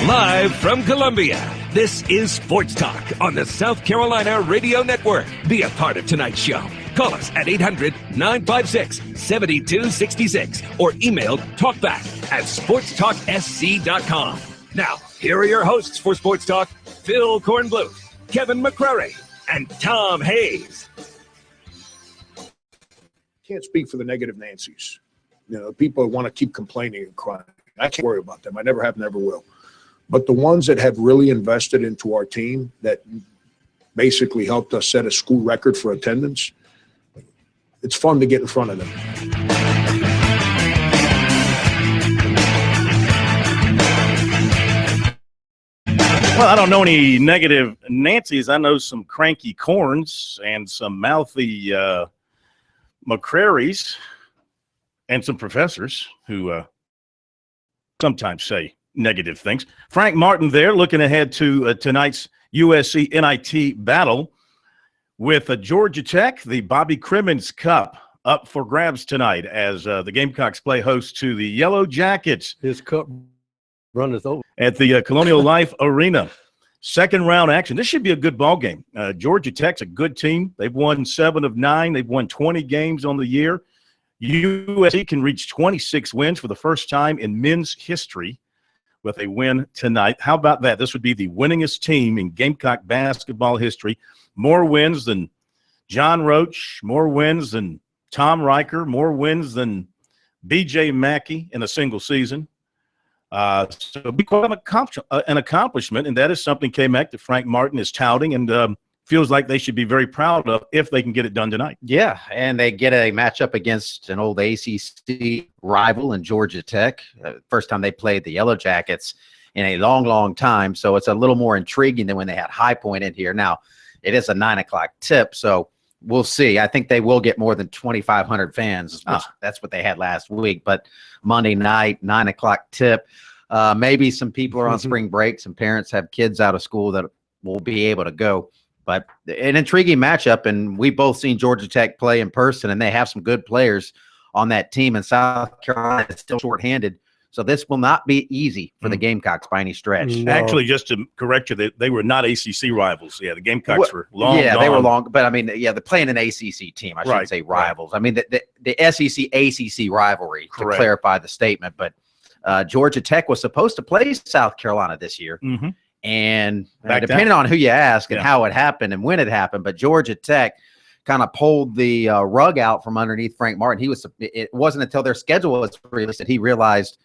Live from Columbia, this is Sports Talk on the South Carolina Radio Network. Be a part of tonight's show. Call us at 800-956-7266 or email talkback@sportstalksc.com. Now, here are your hosts for Sports Talk, Phil Kornblut, Kevin McCrary, and Tom Hayes. Can't speak for the negative Nancys. You know, people want to keep complaining and crying. I can't worry about them. I never have, never will. But the ones that have really invested into our team, that basically helped us set a school record for attendance, it's fun to get in front of them. Well, I don't know any negative Nancys. I know some cranky Corns and some mouthy McCrarys and some professors who sometimes say negative things. Frank Martin there, looking ahead to tonight's USC NIT battle with Georgia Tech, the Bobby Crimmins Cup up for grabs tonight as the Gamecocks play host to the Yellow Jackets. His cup runneth over At the Colonial Life Arena. Second round action. This should be a good ball game. Georgia Tech's a good team. They've won 7 of 9. They've won 20 games on the year. USC can reach 26 wins for the first time in men's history with a win tonight. How about that? This would be the winningest team in Gamecock basketball history. More wins than John Roach, more wins than Tom Riker, more wins than B.J. Mackey in a single season. So it'll be quite an accomplishment, and that is something K-Mac that Frank Martin is touting and feels like they should be very proud of if they can get it done tonight. Yeah, and they get a matchup against an old ACC rival in Georgia Tech. First time they played the Yellow Jackets in a long, long time, so it's a little more intriguing than when they had High Point in here. Now, it is a 9 o'clock tip, so we'll see. I think they will get more than 2,500 fans. That's what they had last week, but Monday night, 9 o'clock tip. Maybe some people are on spring break. Some parents have kids out of school that will be able to go. But an intriguing matchup, and we've both seen Georgia Tech play in person, and they have some good players on that team, and South Carolina is still shorthanded. So this will not be easy for the Gamecocks by any stretch. No. Actually, just to correct you, they were not ACC rivals. Yeah, the Gamecocks were long Yeah, gone. they were long. But, I mean, yeah, they're playing an ACC team. I shouldn't say rivals. Right. I mean, the SEC-ACC rivalry, to clarify the statement. But Georgia Tech was supposed to play South Carolina this year. Mm-hmm. And depending on who you ask and how it happened and when it happened, but Georgia Tech kind of pulled the rug out from underneath Frank Martin. It wasn't until their schedule was released that he realized,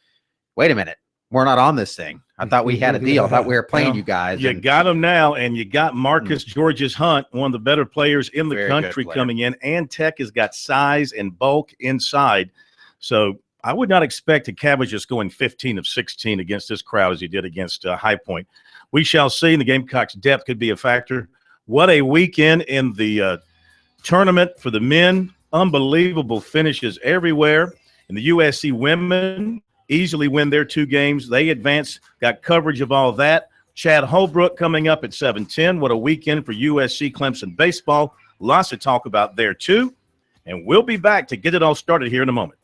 wait a minute, we're not on this thing. I thought we had a deal. I thought we were playing you guys. You got him now, and you got Marcus Georges Hunt, one of the better players in the country coming in, and Tech has got size and bulk inside. So I would not expect Cavages going 15 of 16 against this crowd as he did against High Point. We shall see. The Gamecocks' depth could be a factor. What a weekend in the tournament for the men. Unbelievable finishes everywhere. And the USC women easily win their 2 games. They advance, got coverage of all that. Chad Holbrook coming up at 7:10. What a weekend for USC Clemson baseball. Lots to talk about there, too. And we'll be back to get it all started here in a moment.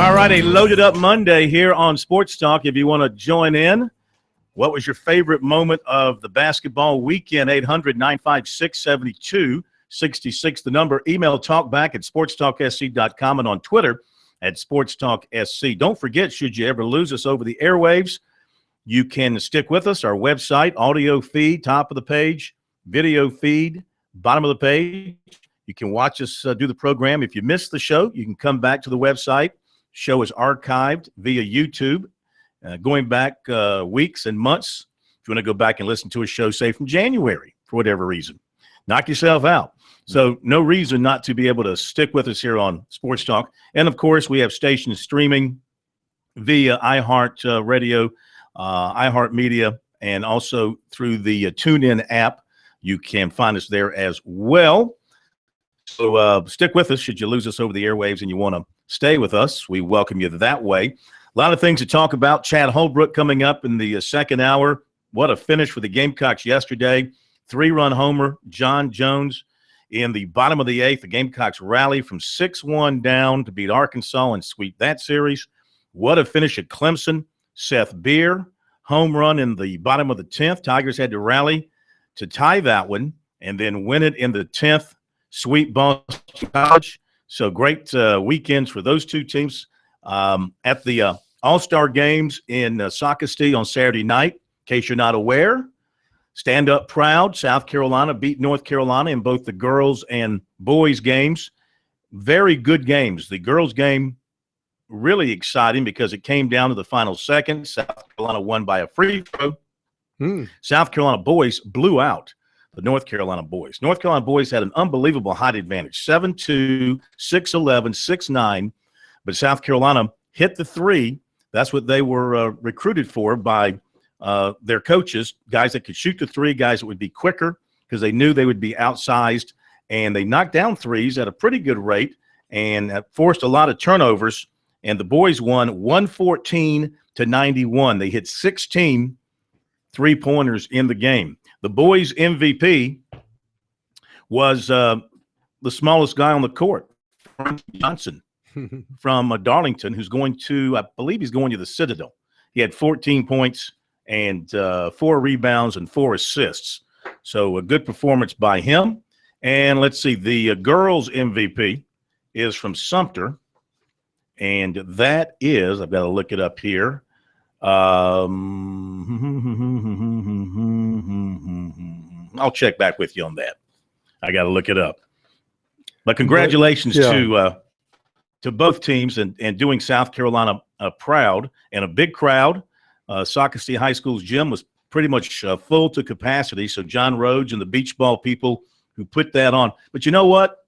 All right, a loaded up Monday here on Sports Talk. If you want to join in, what was your favorite moment of the basketball weekend? 800-956-7266, the number. Email talkback at sportstalksc.com and on Twitter at sportstalksc. Don't forget, should you ever lose us over the airwaves, you can stick with us. Our website, audio feed, top of the page, video feed, bottom of the page. You can watch us do the program. If you missed the show, you can come back to the website. Show is archived via YouTube, going back weeks and months. If you want to go back and listen to a show, say from January, for whatever reason, knock yourself out. So no reason not to be able to stick with us here on Sports Talk. And, of course, we have stations streaming via iHeart Radio, iHeart Media, and also through the TuneIn app. You can find us there as well. So stick with us should you lose us over the airwaves and you want to stay with us. We welcome you that way. A lot of things to talk about. Chad Holbrook coming up in the second hour. What a finish for the Gamecocks yesterday. 3-run homer, John Jones in the bottom of the eighth. The Gamecocks rally from 6-1 down to beat Arkansas and sweep that series. What a finish at Clemson. Seth Beer, home run in the bottom of the 10th. Tigers had to rally to tie that one and then win it in the 10th. Sweep Boston College. So great weekends for those two teams. At the All-Star Games in Socastee on Saturday night, in case you're not aware, stand up proud. South Carolina beat North Carolina in both the girls and boys games. Very good games. The girls game, really exciting because it came down to the final second. South Carolina won by a free throw. South Carolina boys blew out the North Carolina boys. North Carolina boys had an unbelievable height advantage, 7'2", 6'11", 6'9", but South Carolina hit the three. That's what they were recruited for by their coaches, guys that could shoot the three, guys that would be quicker because they knew they would be outsized, and they knocked down threes at a pretty good rate and forced a lot of turnovers, and the boys won 114-91. They hit 16 three-pointers in the game. The boys' MVP was the smallest guy on the court, Frank Johnson from Darlington, who's going to, I believe he's going to the Citadel. He had 14 points and 4 rebounds and 4 assists. So a good performance by him. And let's see, the girls' MVP is from Sumter, and that is, I've got to look it up here. I'll check back with you on that. I got to look it up. But congratulations to both teams and doing South Carolina proud, and a big crowd. Socastee High School's gym was pretty much full to capacity. So John Rhodes and the beach ball people who put that on. But you know what?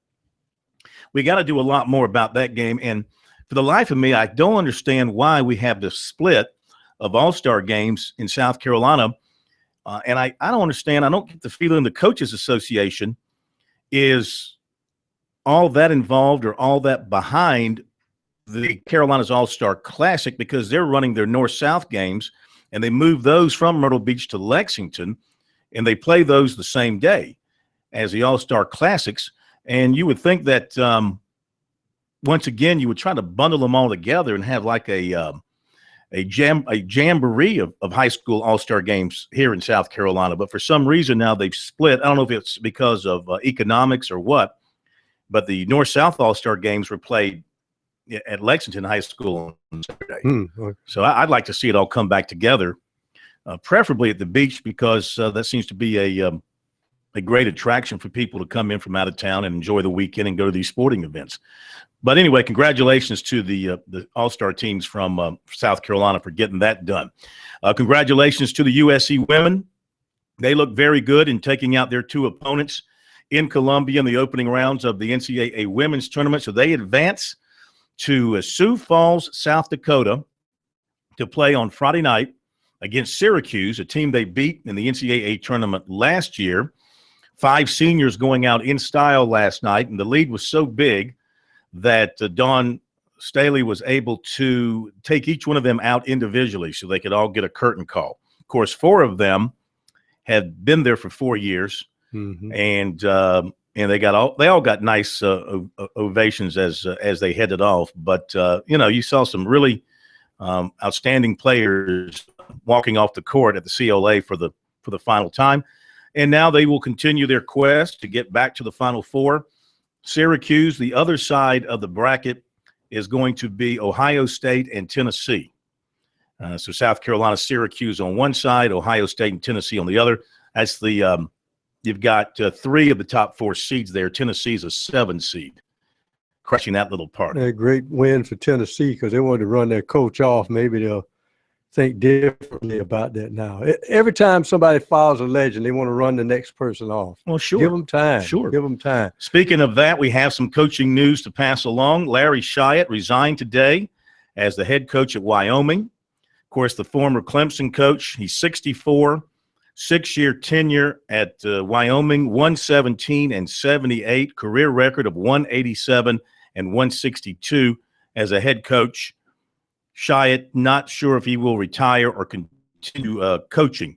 We got to do a lot more about that game. And for the life of me, I don't understand why we have this split of all-star games in South Carolina. And I don't understand. I don't get the feeling the Coaches Association is all that involved or all that behind the Carolinas All-Star Classic, because they're running their North-South games, and they move those from Myrtle Beach to Lexington, and they play those the same day as the All-Star Classics. And you would think that, once again, you would try to bundle them all together and have like a jamboree of high school all-star games here in South Carolina. But for some reason now they've split. I don't know if it's because of economics or what, but the North-South all-star games were played at Lexington High School on Saturday. So I'd like to see it all come back together, preferably at the beach, because that seems to be a great attraction for people to come in from out of town and enjoy the weekend and go to these sporting events. But anyway, congratulations to the all-star teams from South Carolina for getting that done. Congratulations to the USC women. They look very good in taking out their 2 opponents in Columbia in the opening rounds of the NCAA women's tournament. So they advance to Sioux Falls, South Dakota, to play on Friday night against Syracuse, a team they beat in the NCAA tournament last year. 5 seniors going out in style last night, and the lead was so big that Dawn Staley was able to take each one of them out individually so they could all get a curtain call. Of course, 4 of them had been there for 4 years, and and they all got nice ovations as they headed off. But you saw some really outstanding players walking off the court at the CLA for the final time, and now they will continue their quest to get back to the Final Four. Syracuse, the other side of the bracket, is going to be Ohio State and Tennessee. So South Carolina, Syracuse on one side, Ohio State and Tennessee on the other. That's the you've got 3 of the top 4 seeds there. Tennessee's a 7 seed, crushing that little part. A great win for Tennessee because they wanted to run their coach off. Maybe they'll think differently about that now. Every time somebody follows a legend, they want to run the next person off. Well, sure. Give them time. Sure. Give them time. Speaking of that, we have some coaching news to pass along. Larry Shyatt resigned today as the head coach at Wyoming. Of course, the former Clemson coach. He's 64, 6-year tenure at Wyoming, 117 and 78, career record of 187 and 162 as a head coach. Shyatt not sure if he will retire or continue coaching.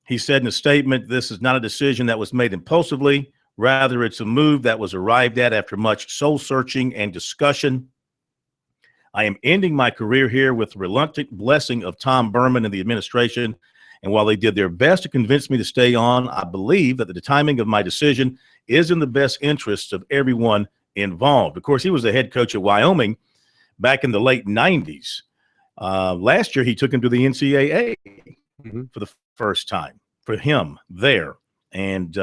He said in a statement, "This is not a decision that was made impulsively. Rather, it's a move that was arrived at after much soul-searching and discussion. I am ending my career here with the reluctant blessing of Tom Berman and the administration. And while they did their best to convince me to stay on, I believe that the timing of my decision is in the best interests of everyone involved." Of course, he was the head coach at Wyoming back in the late 90s. Last year, he took him to the NCAA for the first time for him there. And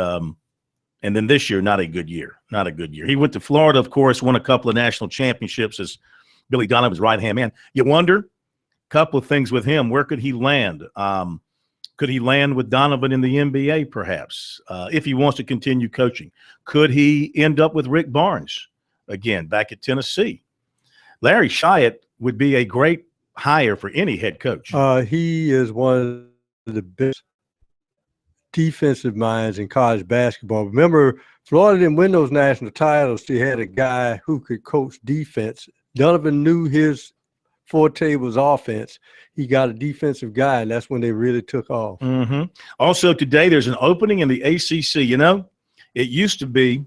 then this year, not a good year. Not a good year. He went to Florida, of course, won a couple of national championships as Billy Donovan's right-hand man. You wonder, a couple of things with him. Where could he land? Could he land with Donovan in the NBA, perhaps, if he wants to continue coaching? Could he end up with Rick Barnes again back at Tennessee? Larry Shyatt would be a great hire for any head coach. He is one of the best defensive minds in college basketball. Remember, Florida didn't win those national titles. They had a guy who could coach defense. Donovan knew his forte was offense. He got a defensive guy, and that's when they really took off. Mm-hmm. Also, today there's an opening in the ACC. You know, it used to be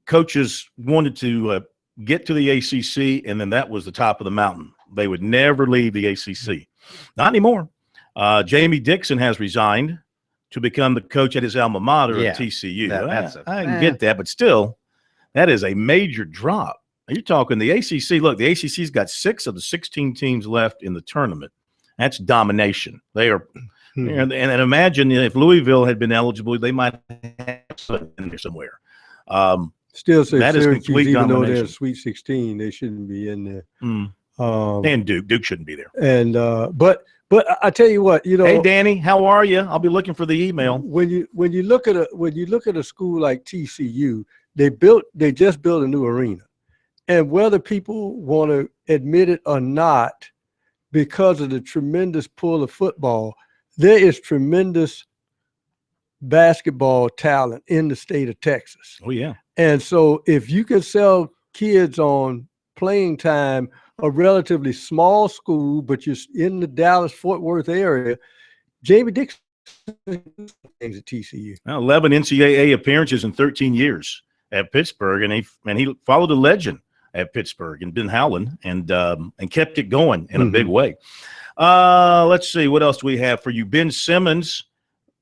coaches wanted to get to the ACC, and then that was the top of the mountain. They would never leave the ACC. Not anymore. Jamie Dixon has resigned to become the coach at his alma mater at TCU. I can get that, but still, that is a major drop. You're talking the ACC. Look, the ACC's got 6 of the 16 teams left in the tournament. That's domination. They are, and imagine if Louisville had been eligible, they might have something in there somewhere. Still say that Syracuse, is complete even domination. though they're Sweet 16, they shouldn't be in there. And Duke shouldn't be there. And but I tell you what, Hey Danny, how are you? I'll be looking for the email. When you look at a school like TCU, they just built a new arena. And whether people want to admit it or not, because of the tremendous pull of football, there is tremendous basketball talent in the state of Texas. Oh, yeah. And so if you can sell kids on playing time, a relatively small school, but you're in the Dallas-Fort Worth area, Jamie Dixon things at TCU. 11 NCAA appearances in 13 years at Pittsburgh, and he followed a legend at Pittsburgh and Ben Howland and kept it going in a big way. Let's see, what else do we have for you? Ben Simmons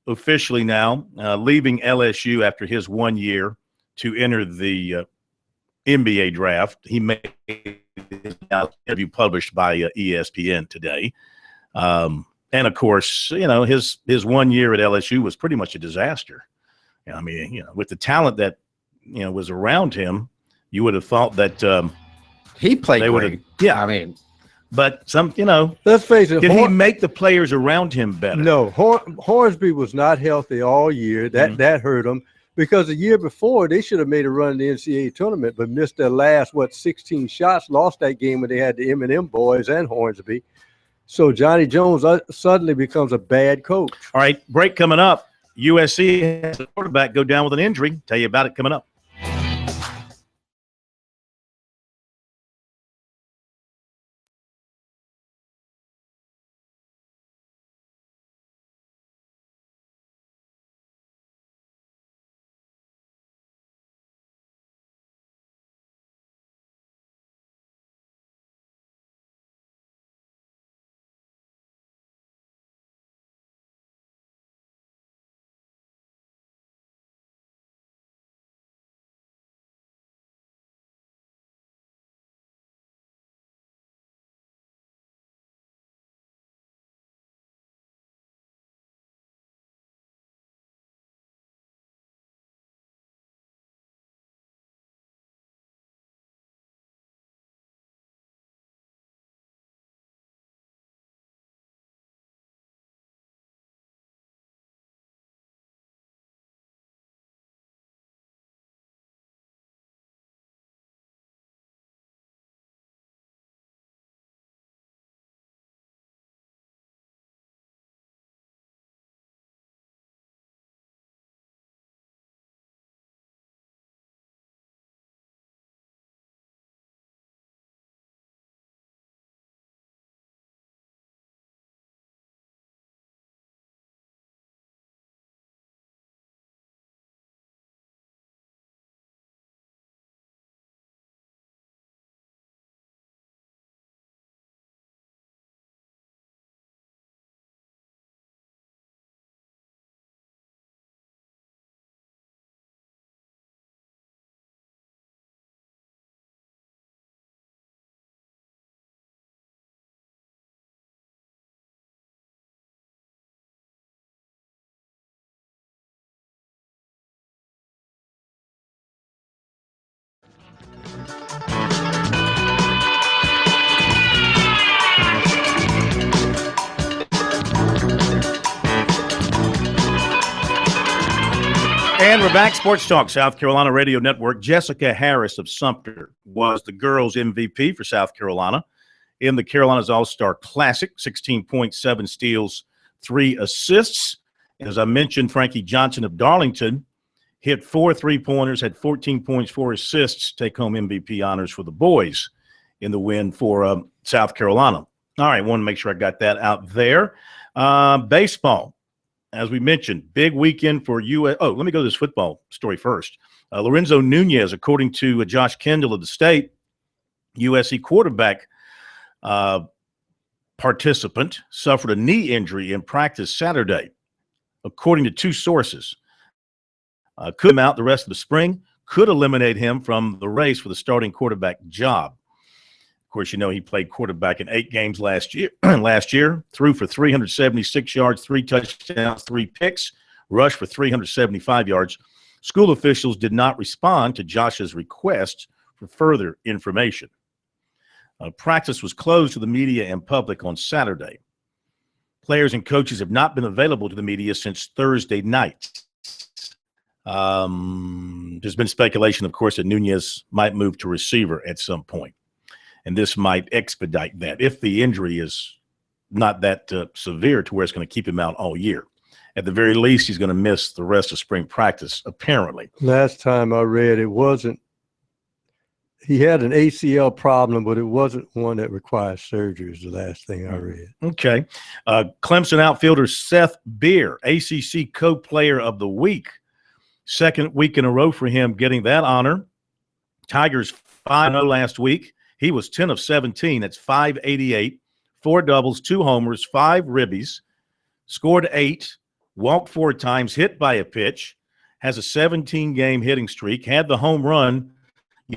officially now leaving LSU after his 1 year to enter the NBA draft. He made an interview published by ESPN today. And of course, his 1 year at LSU was pretty much a disaster. I mean, with the talent that, was around him, you would have thought that he played they would have. Yeah, I mean, but let's face it. Did he make the players around him better? No, Hornsby was not healthy all year. That hurt him because the year before they should have made a run in the NCAA tournament, but missed their last 16 shots. Lost that game when they had the M&M boys and Hornsby. So Johnny Jones suddenly becomes a bad coach. All right, break coming up. USC has a quarterback go down with an injury. Tell you about it coming up. we're back. Sports Talk, South Carolina Radio Network. Jessica Harris of Sumter was the girls' MVP for South Carolina in the Carolinas All-Star Classic. 16.7 steals, 3 assists. As I mentioned, Frankie Johnson of Darlington hit 4 3-pointers, had 14 points, 4 assists, take home MVP honors for the boys in the win for South Carolina. All right, want to make sure I got that out there. Baseball. As we mentioned, big weekend for U.S. Oh, let me go to this football story first. Lorenzo Nunez, according to Josh Kendall of the State, USC quarterback participant, suffered a knee injury in practice Saturday. According to 2 sources, could come out the rest of the spring, could eliminate him from the race for the starting quarterback job. Of course, you know he played quarterback in 8 games last year. Threw for 376 yards, 3 touchdowns, 3 picks, rushed for 375 yards. School officials did not respond to Josh's request for further information. Practice was closed to the media and public on Saturday. Players and coaches have not been available to the media since Thursday night. There's been speculation, of course, that Nunez might move to receiver at some point. And this might expedite that if the injury is not that severe to where it's going to keep him out all year. At the very least, he's going to miss the rest of spring practice, apparently. Last time I read, he had an ACL problem, but it wasn't one that requires surgery is the last thing I read. Okay. Clemson outfielder Seth Beer, ACC Co-Player of the Week. Second week in a row for him getting that honor. Tigers 5-0 last week. He was 10 of 17. That's 588, 4 doubles, 2 homers, 5 ribbies, scored 8, walked 4 times, hit by a pitch, has a 17-game hitting streak, had the home run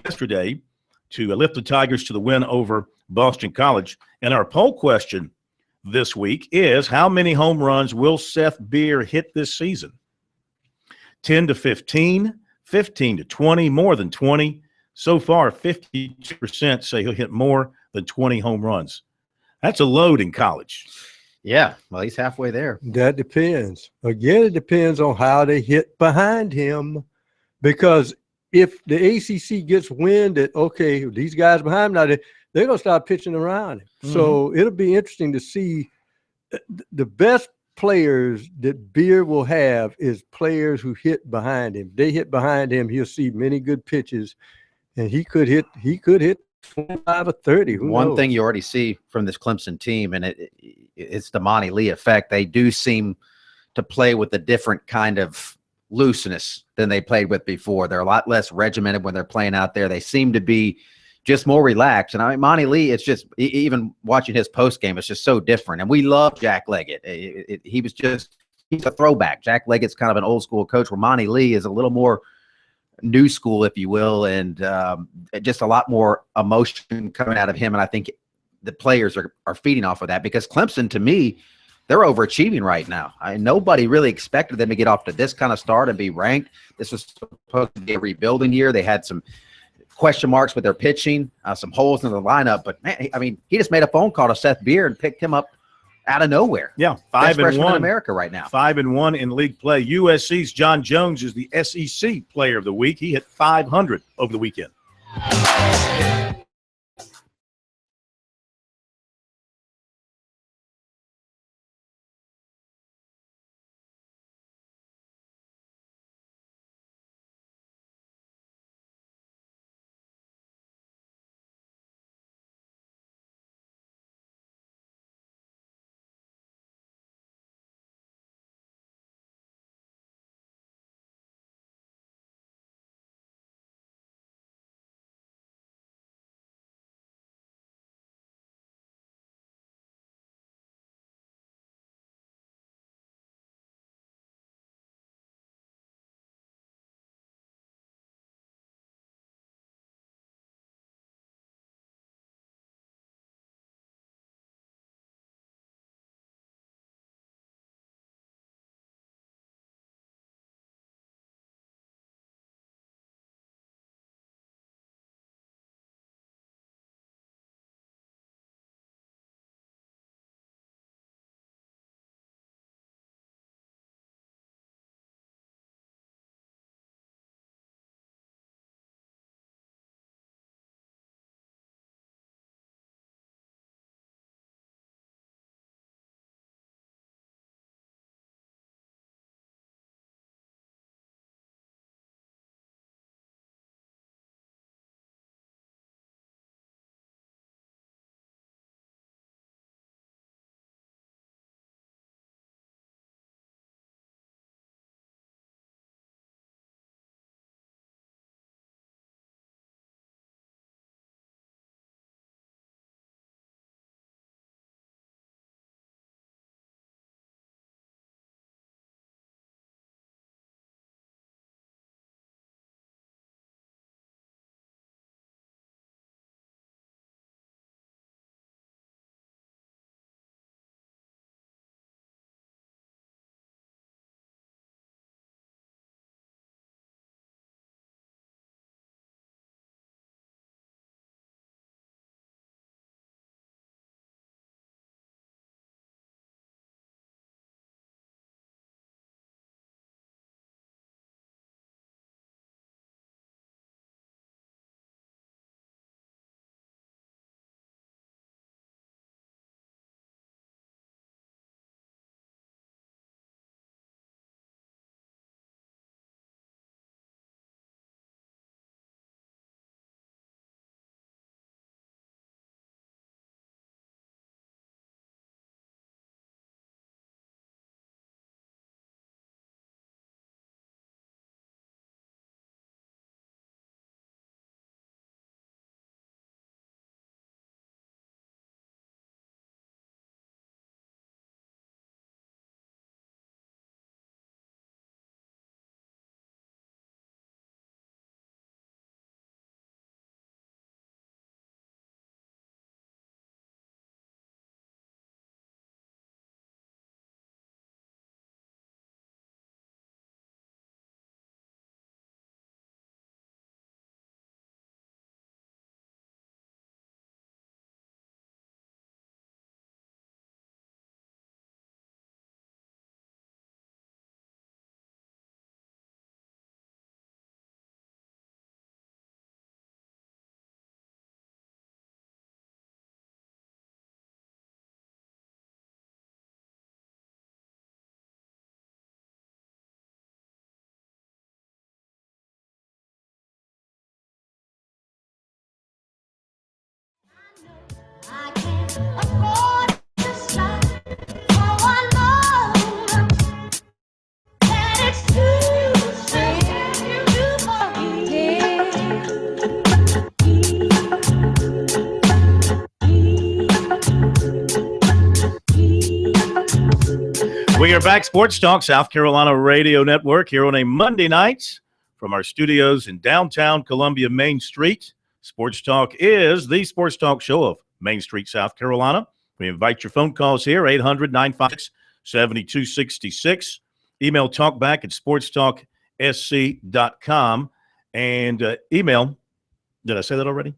yesterday to lift the Tigers to the win over Boston College. And our poll question this week is, how many home runs will Seth Beer hit this season? 10 to 15, 15 to 20, more than 20. So far, 52% say he'll hit more than 20 home runs. That's a load in college. Yeah, well, he's halfway there. That depends. Again, it depends on how they hit behind him. Because if the ACC gets wind that, okay, these guys behind him now, they're going to start pitching around him. Mm-hmm. So it'll be interesting to see the best players that Beer will have is players who hit behind him. They hit behind him, he'll see many good pitches. And he could hit 25 or 30. One thing you already see from this Clemson team, and it's the Monty Lee effect. They do seem to play with a different kind of looseness than they played with before. They're a lot less regimented when they're playing out there. They seem to be just more relaxed. And I mean, Monty Lee, it's just, even watching his post game, it's just so different. And we love Jack Leggett. He's a throwback. Jack Leggett's kind of an old school coach, where Monty Lee is a little more new school, if you will, and just a lot more emotion coming out of him. And I think the players are feeding off of that, because Clemson, to me, they're overachieving right now. Nobody really expected them to get off to this kind of start and be ranked. This was supposed to be a rebuilding year. They had some question marks with their pitching, some holes in the lineup. But, man, I mean, he just made a phone call to Seth Beer and picked him up out of nowhere. Yeah, 5-1 in America right now. 5-1 in league play. USC's John Jones is the SEC Player of the Week. He hit 500 over the weekend. We are back, Sports Talk, South Carolina Radio Network, here on a Monday night from our studios in downtown Columbia, Main Street. Sports Talk is the sports talk show of Main Street, South Carolina. We invite your phone calls here, 800-956-7266. Email talkback at sportstalksc.com. And email, did I say that already?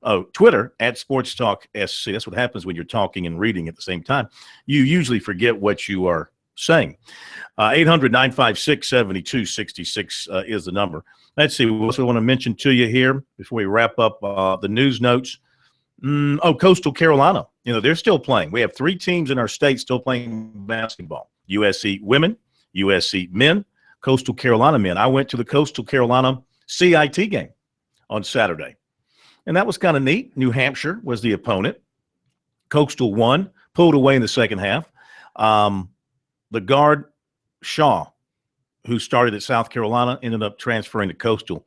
Oh, Twitter at sportstalksc. That's what happens when you're talking and reading at the same time. You usually forget what you are saying. 800-956-7266 is the number. Let's see. We also want to mention to you here before we wrap up the news notes. Coastal Carolina. They're still playing. We have 3 teams in our state still playing basketball. USC women, USC men, Coastal Carolina men. I went to the Coastal Carolina CIT game on Saturday, and that was kind of neat. New Hampshire was the opponent. Coastal won, pulled away in the second half. The guard, Shaw, who started at South Carolina, ended up transferring to Coastal,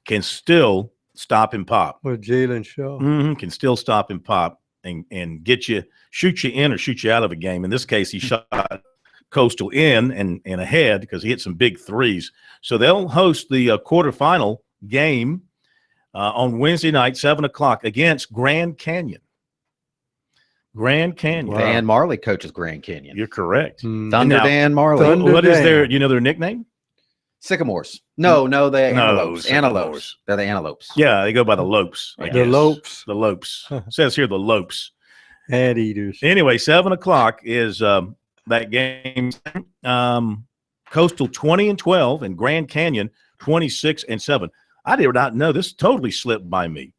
can still stop and pop. With Jalen Shaw. Can still stop and pop and get you, shoot you in or shoot you out of a game. In this case, he shot Coastal in and ahead because he hit some big threes. So they'll host the quarterfinal game on Wednesday night, 7 o'clock, against Grand Canyon. Grand Canyon. Wow. Dan Marley coaches Grand Canyon. You're correct. Thunder Now, Dan Marley. What is their, their nickname? Sycamores. No, the antelopes. Sycamores. Antelopes. They're the antelopes. Yeah, they go by the Lopes. I The guess. Lopes. The Lopes. It says here the Lopes. Anteaters. Anyway, 7 o'clock is that game. Coastal 20-12 and Grand Canyon 26-7. I did not know, this totally slipped by me,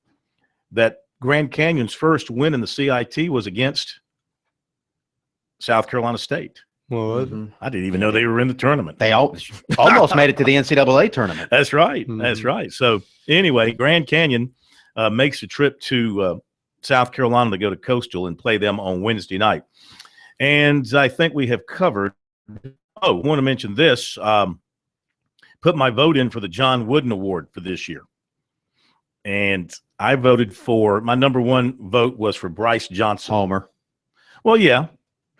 that Grand Canyon's first win in the CIT was against South Carolina State. Well, I didn't even know they were in the tournament. They almost made it to the NCAA tournament. That's right. Mhm. That's right. So anyway, Grand Canyon makes a trip to South Carolina to go to Coastal and play them on Wednesday night. And I think we have covered. I want to mention this. Put my vote in for the John Wooden Award for this year. And I voted for, my number one vote was for Bryce Johnson. Homer. Well, yeah,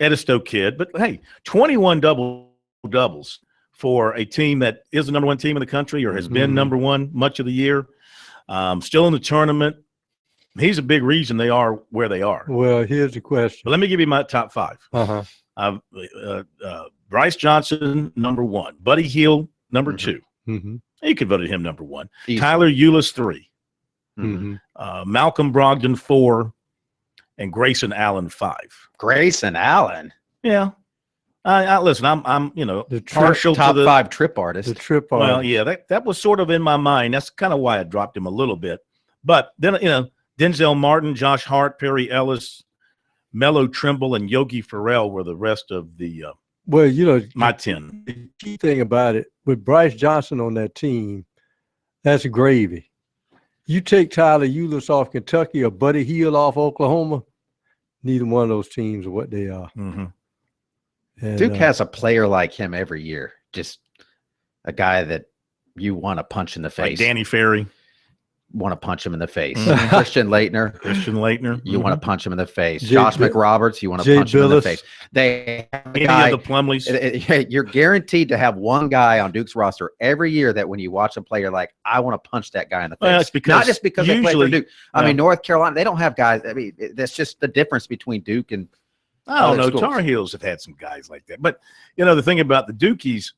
Edisto kid. But, hey, 21 double-doubles for a team that is the number one team in the country or has been number one much of the year. Still in the tournament. He's a big reason they are where they are. well, here's the question. But let me give you my top 5. Bryce Johnson, number 1. Buddy Hield, number 2. Mm-hmm. You could vote at him number 1. Easy. Tyler Eulis, 3. Mm-hmm. Malcolm Brogdon, 4. And Grayson Allen, 5. Grayson Allen. Yeah. I listen, I'm The partial Top to the 5 trip artist. The trip Well, artist. yeah, that was sort of in my mind. That's kind of why I dropped him a little bit. But then, Denzel Martin, Josh Hart, Perry Ellis, Melo Trimble, and Yogi Ferrell were the rest of the Well, my 10. the key thing about it, with Bryce Johnson on that team, that's gravy. You take Tyler Eulis off Kentucky or Buddy Hield off Oklahoma, neither one of those teams are what they are. Mm-hmm. And, Duke has a player like him every year. Just a guy that you want to punch in the Like face. Danny Ferry, Want to punch him in the face. Mhm. Christian Leitner. Christian Leitner. You want to punch him in the face. Jay Josh Bi- McRoberts, you want to Jay punch him in the Billis. face. They have a any guy, of the Plumleys. you're guaranteed to have one guy on Duke's roster every year that when you watch a player, like, I want to punch that guy in the face. Well, it's because not just because they play for usually- Duke. I no. mean, North Carolina, they don't have guys. I mean, that's just the difference between Duke and I don't other know. schools. Tar Heels have had some guys like that. But, the thing about the Dukies,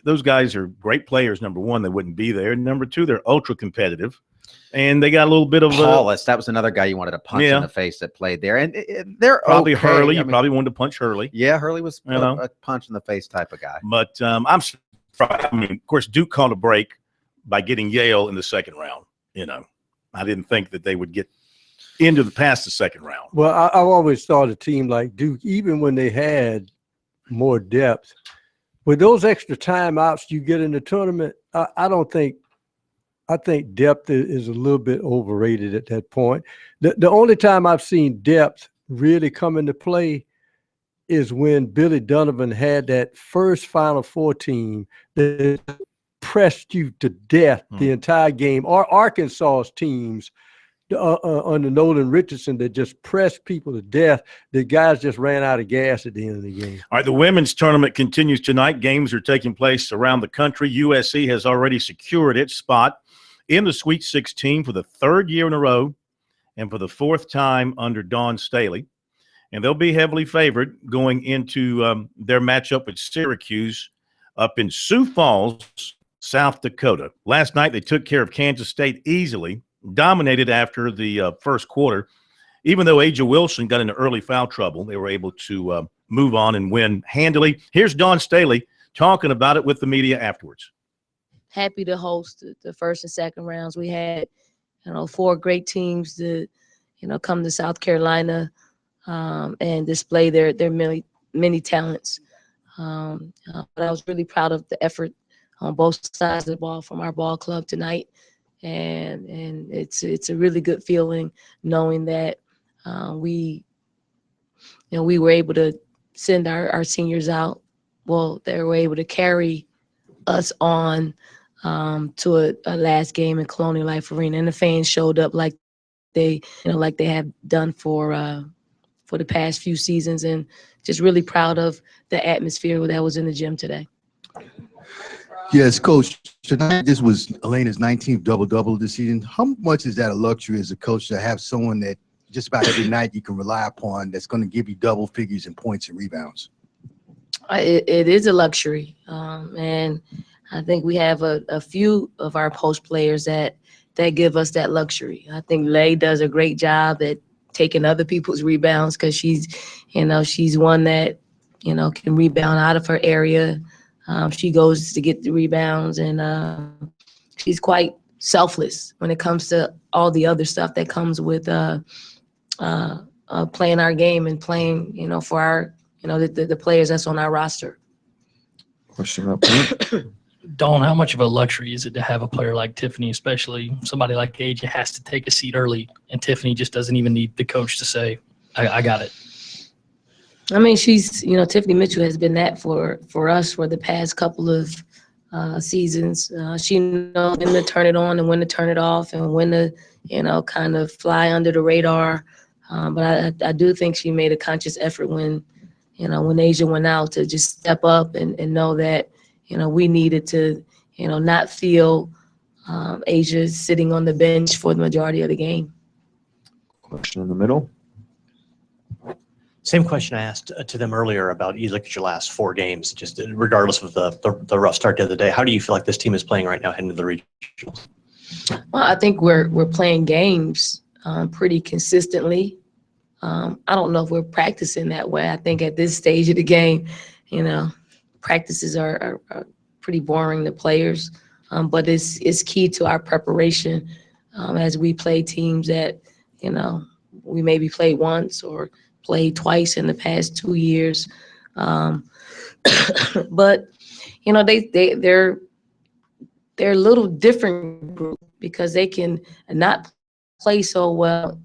those guys are great players. Number 1, they wouldn't be there. Number 2, they're ultra competitive. And they got a little bit of Paulus. That was another guy you wanted to punch Yeah. in the face that played there. And they're probably okay. Hurley. I You mean, probably wanted to punch Hurley. yeah, Hurley was You know? a punch in the face type of guy. But I'm surprised. I mean, of course, Duke called a break by getting Yale in the second round. I didn't think that they would get past the second round. Well, I've always thought a team like Duke, even when they had more depth, with those extra timeouts you get in the tournament, I think depth is a little bit overrated at that point. The only time I've seen depth really come into play is when Billy Donovan had that first Final Four team that pressed you to death the entire game, or Arkansas's teams under Nolan Richardson that just pressed people to death. The guys just ran out of gas at the end of the game. All right, the women's tournament continues tonight. Games are taking place around the country. USC has already secured its spot in the Sweet 16 for the third year in a row and for the fourth time under Dawn Staley. And they'll be heavily favored going into their matchup with Syracuse up in Sioux Falls, South Dakota. Last night, they took care of Kansas State easily, dominated after the first quarter. Even though Aja Wilson got into early foul trouble, they were able to move on and win handily. Here's Dawn Staley talking about it with the media afterwards. Happy to host the first and second rounds. We had, 4 great teams to, come to South Carolina and display their many talents. But I was really proud of the effort on both sides of the ball from our ball club tonight. And it's a really good feeling knowing that we were able to send our seniors out. Well, they were able to carry us on to a last game in Colonial Life Arena, and the fans showed up like they have done for the past few seasons, and just really proud of the atmosphere that was in the gym today. Yes, Coach. Tonight, this was Elena's 19th double-double this season. How much is that a luxury as a coach to have someone that just about every night you can rely upon that's going to give you double figures in points and rebounds? It is a luxury, and I think we have a few of our post players that give us that luxury. I think Lay does a great job at taking other people's rebounds because she's one that, can rebound out of her area. She goes to get the rebounds, and she's quite selfless when it comes to all the other stuff that comes with playing our game and playing, for our, the players that's on our roster. Question up. Dawn, how much of a luxury is it to have a player like Tiffany, especially somebody like Aja has to take a seat early, and Tiffany just doesn't even need the coach to say, I got it. I mean, she's, Tiffany Mitchell has been that for us for the past couple of seasons. She knows when to turn it on and when to turn it off and when to, kind of fly under the radar. But I do think she made a conscious effort when Aja went out to just step up and know that, we needed to, not feel Aja sitting on the bench for the majority of the game. Question in the middle. Same question I asked to them earlier about you look at your last 4 games, just regardless of the rough start to the day. How do you feel like this team is playing right now heading to the regionals? Well, I think we're playing games pretty consistently. I don't know if we're practicing that way. I think at this stage of the game, practices are pretty boring to players, but it's key to our preparation as we play teams that, we maybe played once or played twice in the past 2 years. But, they're a little different group because they can not play so well,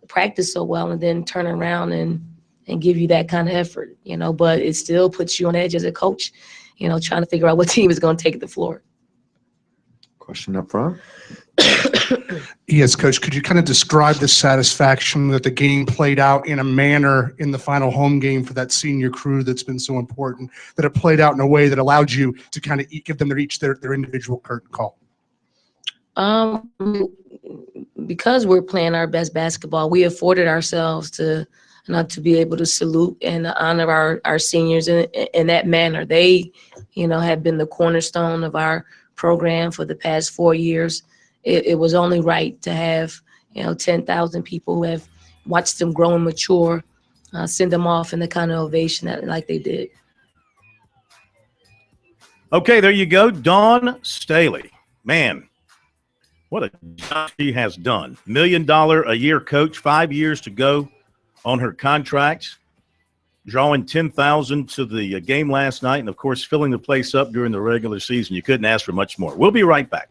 practice so well, and then turn around and give you that kind of effort, but it still puts you on edge as a coach, trying to figure out what team is going to take the floor. Question up front. Yes, Coach, could you kind of describe the satisfaction that the game played out in a manner in the final home game for that senior crew that's been so important, that it played out in a way that allowed you to kind of give them each their individual curtain call? Because we're playing our best basketball, we afforded ourselves to be able to salute and honor our seniors in that manner. They, have been the cornerstone of our program for the past 4 years. It was only right to have, 10,000 people who have watched them grow and mature, send them off in the kind of ovation like they did. Okay, there you go. Dawn Staley. Man, what a job she has done. $1 million a year coach, 5 years to go on her contract, drawing 10,000 to the game last night, and, of course, filling the place up during the regular season. You couldn't ask for much more. We'll be right back.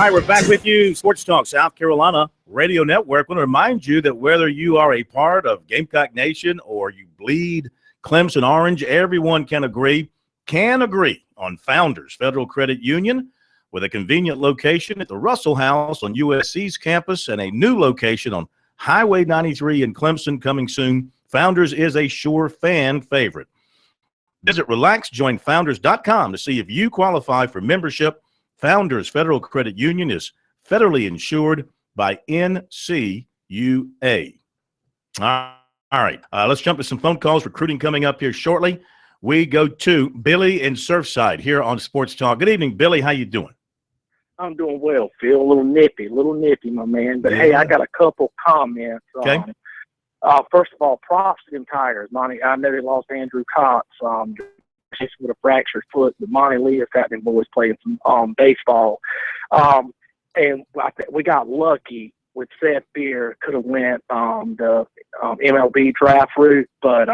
right, we're back with you, Sports Talk South Carolina Radio Network. I want to remind you that whether you are a part of Gamecock Nation or you bleed Clemson Orange, everyone can agree on Founders Federal Credit Union with a convenient location at the Russell House on USC's campus and a new location on Highway 93 in Clemson coming soon. Founders is a sure fan favorite. Visit RelaxJoinFounders.com to see if you qualify for membership. Founders Federal Credit Union is federally insured by NCUA. All right, let's jump to some phone calls. Recruiting coming up here shortly. We go to Billy in Surfside here on Sports Talk. Good evening, Billy. How you doing? I'm doing well, Phil. A little nippy, my man. But hey, I got a couple comments. Okay. First of all, props to them Tigers. Monty, I know they lost Andrew Cox just with a fractured foot, but Monty Lee has got them boys playing some baseball. And I think we got lucky with Seth Beer. Could have went the MLB draft route, but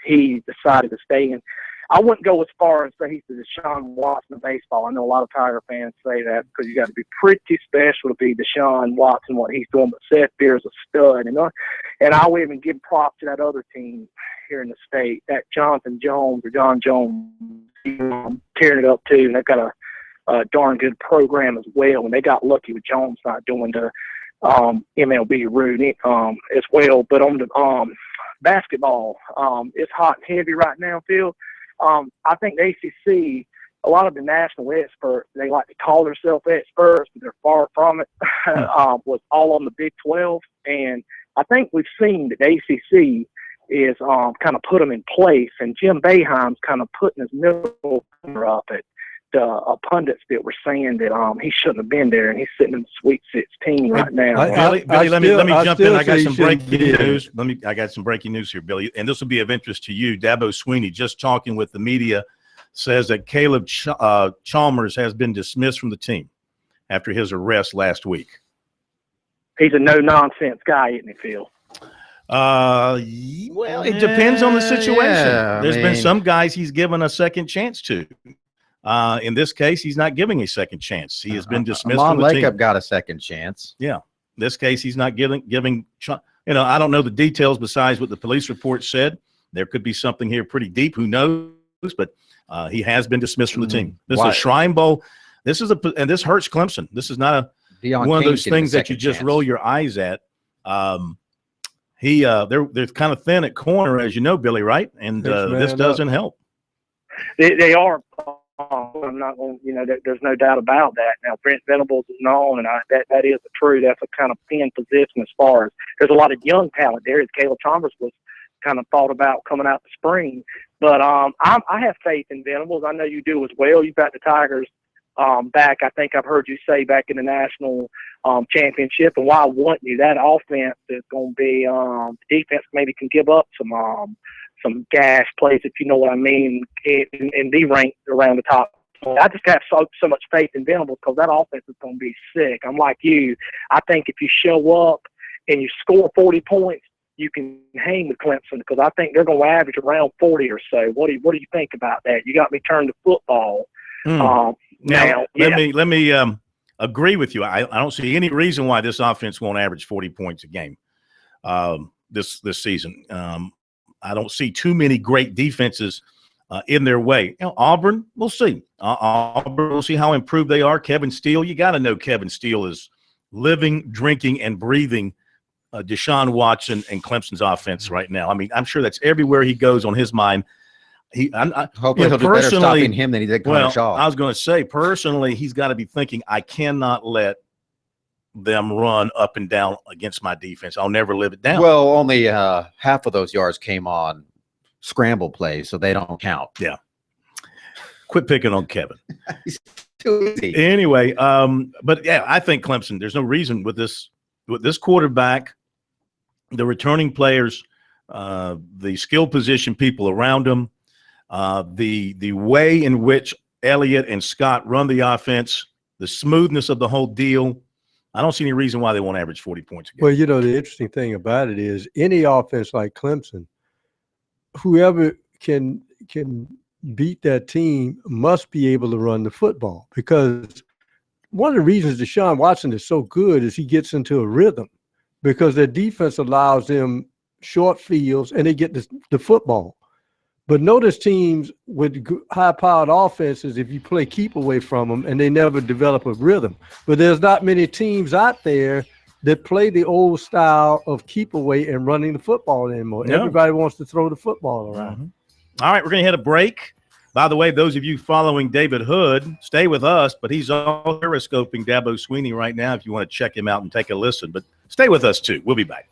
he decided to stay in. I wouldn't go as far as say he's the Deshaun Watson of baseball. I know a lot of Tiger fans say that because you got to be pretty special to be Deshaun Watson, what he's doing. But Seth Beer is a stud, and I would even give props to that other team here in the state, that Jonathan Jones or John Jones, tearing it up too. And they've got a darn good program as well. And they got lucky with Jones not doing the MLB route as well. But on the basketball, it's hot and heavy right now, Phil. I think the ACC, a lot of the national experts, they like to call themselves experts, but they're far from it, was all on the Big 12. And I think we've seen that the ACC is kind of put them in place, and Jim Boeheim's kind of putting his middle finger up at the pundits that were saying that he shouldn't have been there, and he's sitting in the Sweet 16 right now. Billy, let me jump in. I got some breaking news. I got some breaking news here, Billy, and this will be of interest to you. Dabo Sweeney, just talking with the media, says that Caleb Chalmers has been dismissed from the team after his arrest last week. He's a no-nonsense guy, isn't he, Phil? Well, it depends on the situation. There's been some guys he's given a second chance to. In this case, he's not giving a second chance. He has been dismissed from the team. Got a second chance. Yeah. This case, he's not giving. I don't know the details besides what the police report said. There could be something here pretty deep. Who knows? But he has been dismissed from the team. This is a Shrine Bowl. And this hurts Clemson. This is not one of those things that you just roll your eyes at. They're kind of thin at corner, as you know, Billy, right? And this doesn't help. They are. I'm not going. There's no doubt about that. Now, Brent Venables is known, and that is true. That's a kind of thin position as far as there's a lot of young talent there. As Caleb Chalmers was kind of thought about coming out the spring, but I have faith in Venables. I know you do as well. You've got the Tigers back. I think I've heard you say back in the national championship, and why wouldn't you? That offense is going to be the defense maybe can give up some gash plays, if you know what I mean, and be ranked around the top. I just have so much faith in Venables because that offense is going to be sick. I'm like you. I think if you show up and you score 40 points, you can hang with Clemson because I think they're going to average around 40 or so. What do you think about that? You got me turned to football. Now, let me agree with you. I don't see any reason why this offense won't average 40 points a game this season. I don't see too many great defenses in their way. Auburn, we'll see. Auburn, we'll see how improved they are. Kevin Steele, you got to know Kevin Steele is living, drinking, and breathing Deshaun Watson and Clemson's offense right now. I mean, I'm sure that's everywhere he goes on his mind. Hopefully he'll do better stopping him than he did Connor Shaw. I was going to say, personally, he's got to be thinking, I cannot let them run up and down against my defense. I'll never live it down. Well, only half of those yards came on scramble plays, so they don't count. Yeah. Quit picking on Kevin. He's too easy. Anyway, but yeah, I think Clemson, there's no reason with this quarterback, the returning players, the skill position people around them, the way in which Elliott and Scott run the offense, the smoothness of the whole deal. I don't see any reason why they won't average 40 points a game. Well, the interesting thing about it is any offense like Clemson, whoever can beat that team must be able to run the football because one of the reasons Deshaun Watson is so good is he gets into a rhythm because their defense allows them short fields and they get the football. But notice teams with high-powered offenses, if you play keep away from them, and they never develop a rhythm. But there's not many teams out there that play the old style of keep away and running the football anymore. No. Everybody wants to throw the football around. Mm-hmm. All right, we're going to hit a break. By the way, those of you following David Hood, stay with us, but he's all periscoping Dabo Sweeney right now if you want to check him out and take a listen. But stay with us, too. We'll be back.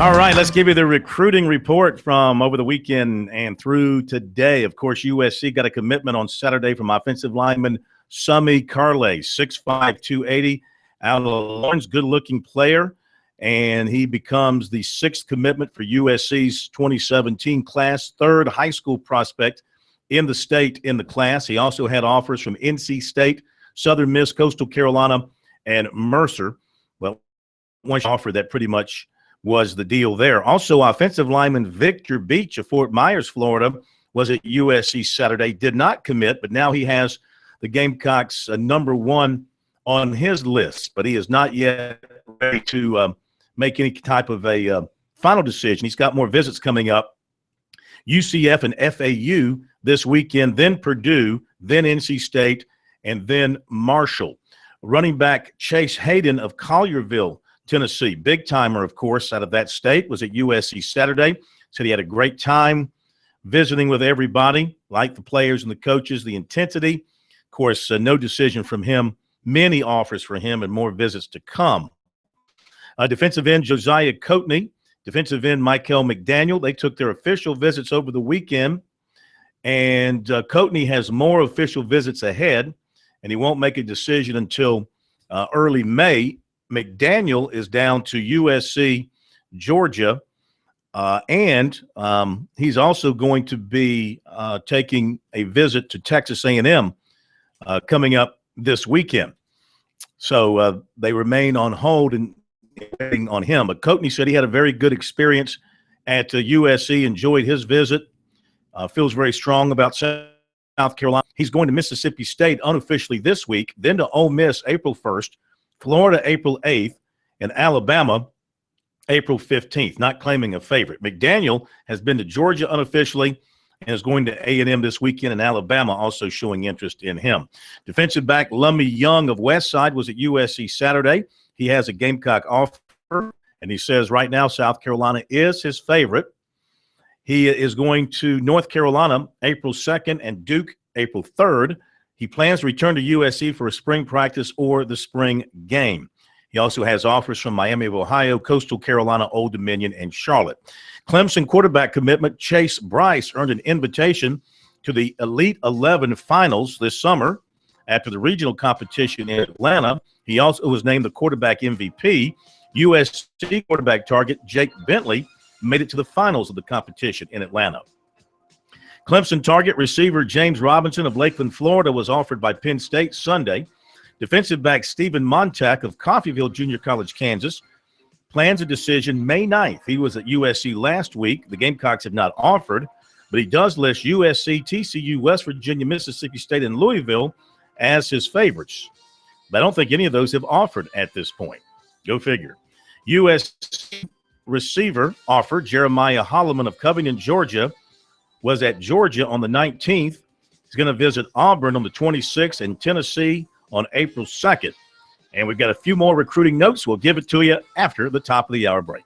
All right, let's give you the recruiting report from over the weekend and through today. Of course, USC got a commitment on Saturday from offensive lineman Sami Carley, 6'5", 280, out of Lawrence, good-looking player, and he becomes the 6th commitment for USC's 2017 class, 3rd high school prospect in the state in the class. He also had offers from NC State, Southern Miss, Coastal Carolina, and Mercer. Well, one offer that pretty much was the deal there. Also, offensive lineman Victor Beach of Fort Myers, Florida, was at USC Saturday, did not commit, but now he has the Gamecocks number 1 on his list, but he is not yet ready to make any type of a final decision. He's got more visits coming up. UCF and FAU this weekend, then Purdue, then NC State, and then Marshall. Running back Chase Hayden of Collierville, Tennessee, big timer, of course, out of that state, was at USC Saturday. Said he had a great time visiting with everybody, like the players and the coaches, the intensity. Of course, no decision from him, many offers for him, and more visits to come. Defensive end Josiah Coatney, defensive end Michael McDaniel, they took their official visits over the weekend, and Coatney has more official visits ahead, and he won't make a decision until early May. McDaniel is down to USC, Georgia, and he's also going to be taking a visit to Texas A&M coming up this weekend. So they remain on hold and waiting on him. But Coatney said he had a very good experience at USC, enjoyed his visit, feels very strong about South Carolina. He's going to Mississippi State unofficially this week, then to Ole Miss April 1st, Florida April 8th, and Alabama April 15th, not claiming a favorite. McDaniel has been to Georgia unofficially, and is going to A&M this weekend, and Alabama also showing interest in him. Defensive back Lummy Young of Westside was at USC Saturday. He has a Gamecock offer, and he says right now South Carolina is his favorite. He is going to North Carolina April 2nd and Duke April 3rd. He plans to return to USC for a spring practice or the spring game. He also has offers from Miami of Ohio, Coastal Carolina, Old Dominion, and Charlotte. Clemson quarterback commitment Chase Bryce earned an invitation to the Elite 11 finals this summer after the regional competition in Atlanta. He also was named the quarterback MVP. USC quarterback target Jake Bentley made it to the finals of the competition in Atlanta. Clemson target receiver James Robinson of Lakeland, Florida, was offered by Penn State Sunday. Defensive back Stephen Montag of Coffeyville Junior College, Kansas, plans a decision May 9th. He was at USC last week. The Gamecocks have not offered, but he does list USC, TCU, West Virginia, Mississippi State, and Louisville as his favorites. But I don't think any of those have offered at this point. Go figure. USC receiver offer Jeremiah Holloman of Covington, Georgia, was at Georgia on the 19th. He's going to visit Auburn on the 26th and Tennessee on April 2nd. And we've got a few more recruiting notes. We'll give it to you after the top of the hour break.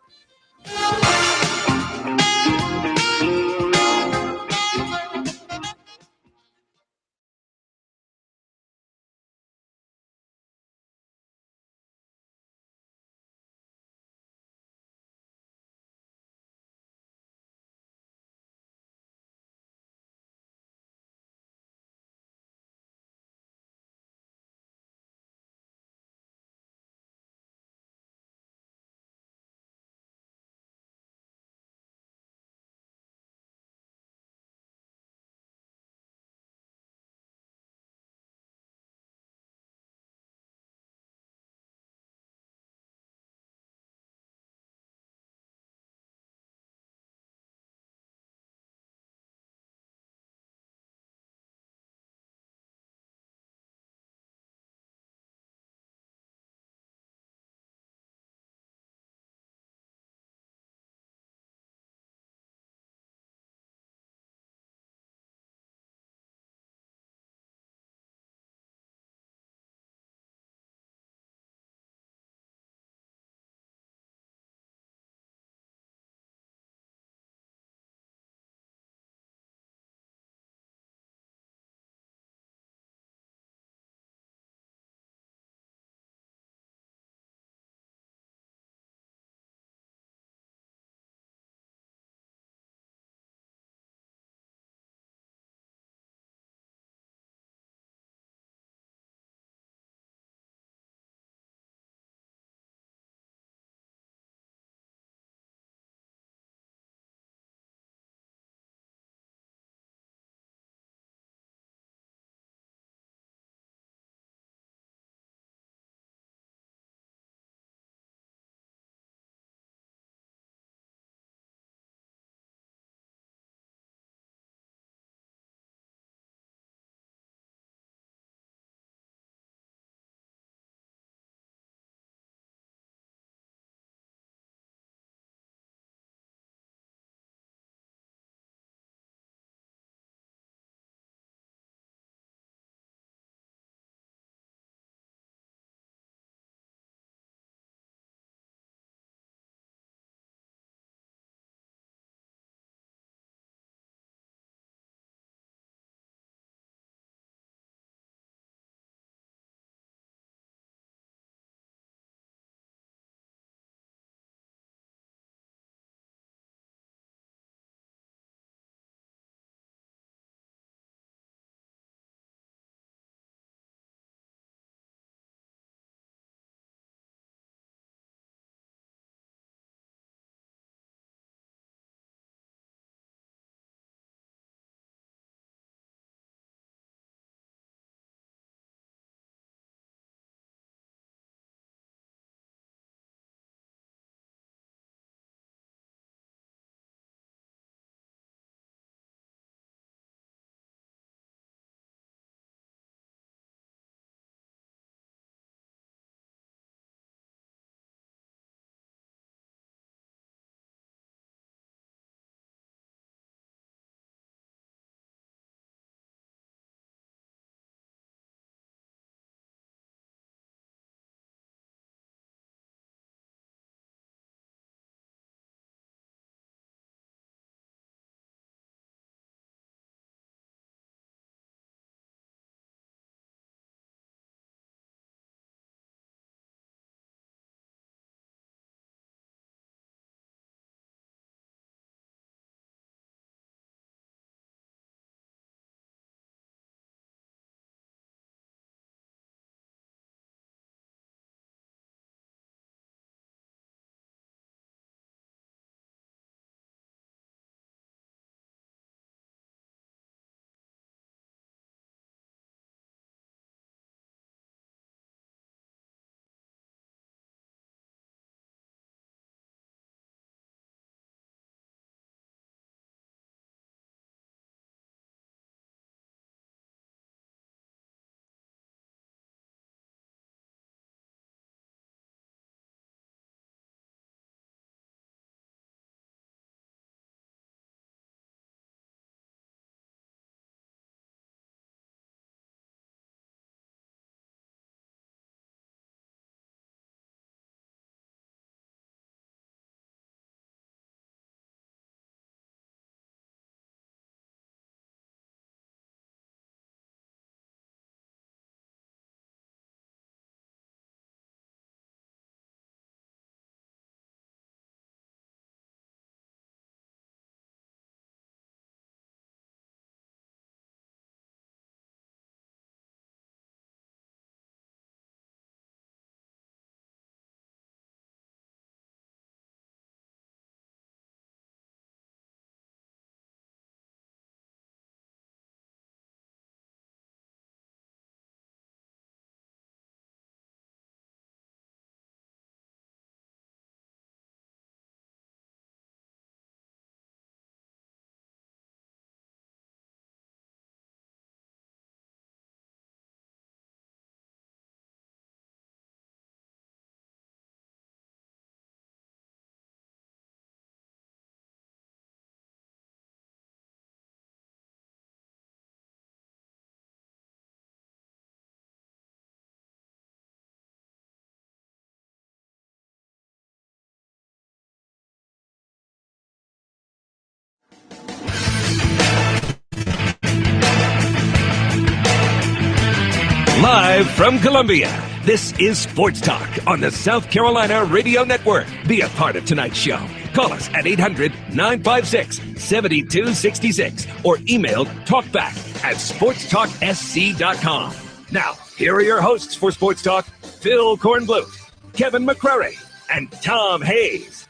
Live from Columbia, this is Sports Talk on the South Carolina Radio Network. Be a part of tonight's show. Call us at 800-956-7266 or email talkback@sportstalksc.com. Now, here are your hosts for Sports Talk, Phil Kornbluth, Kevin McCrary, and Tom Hayes.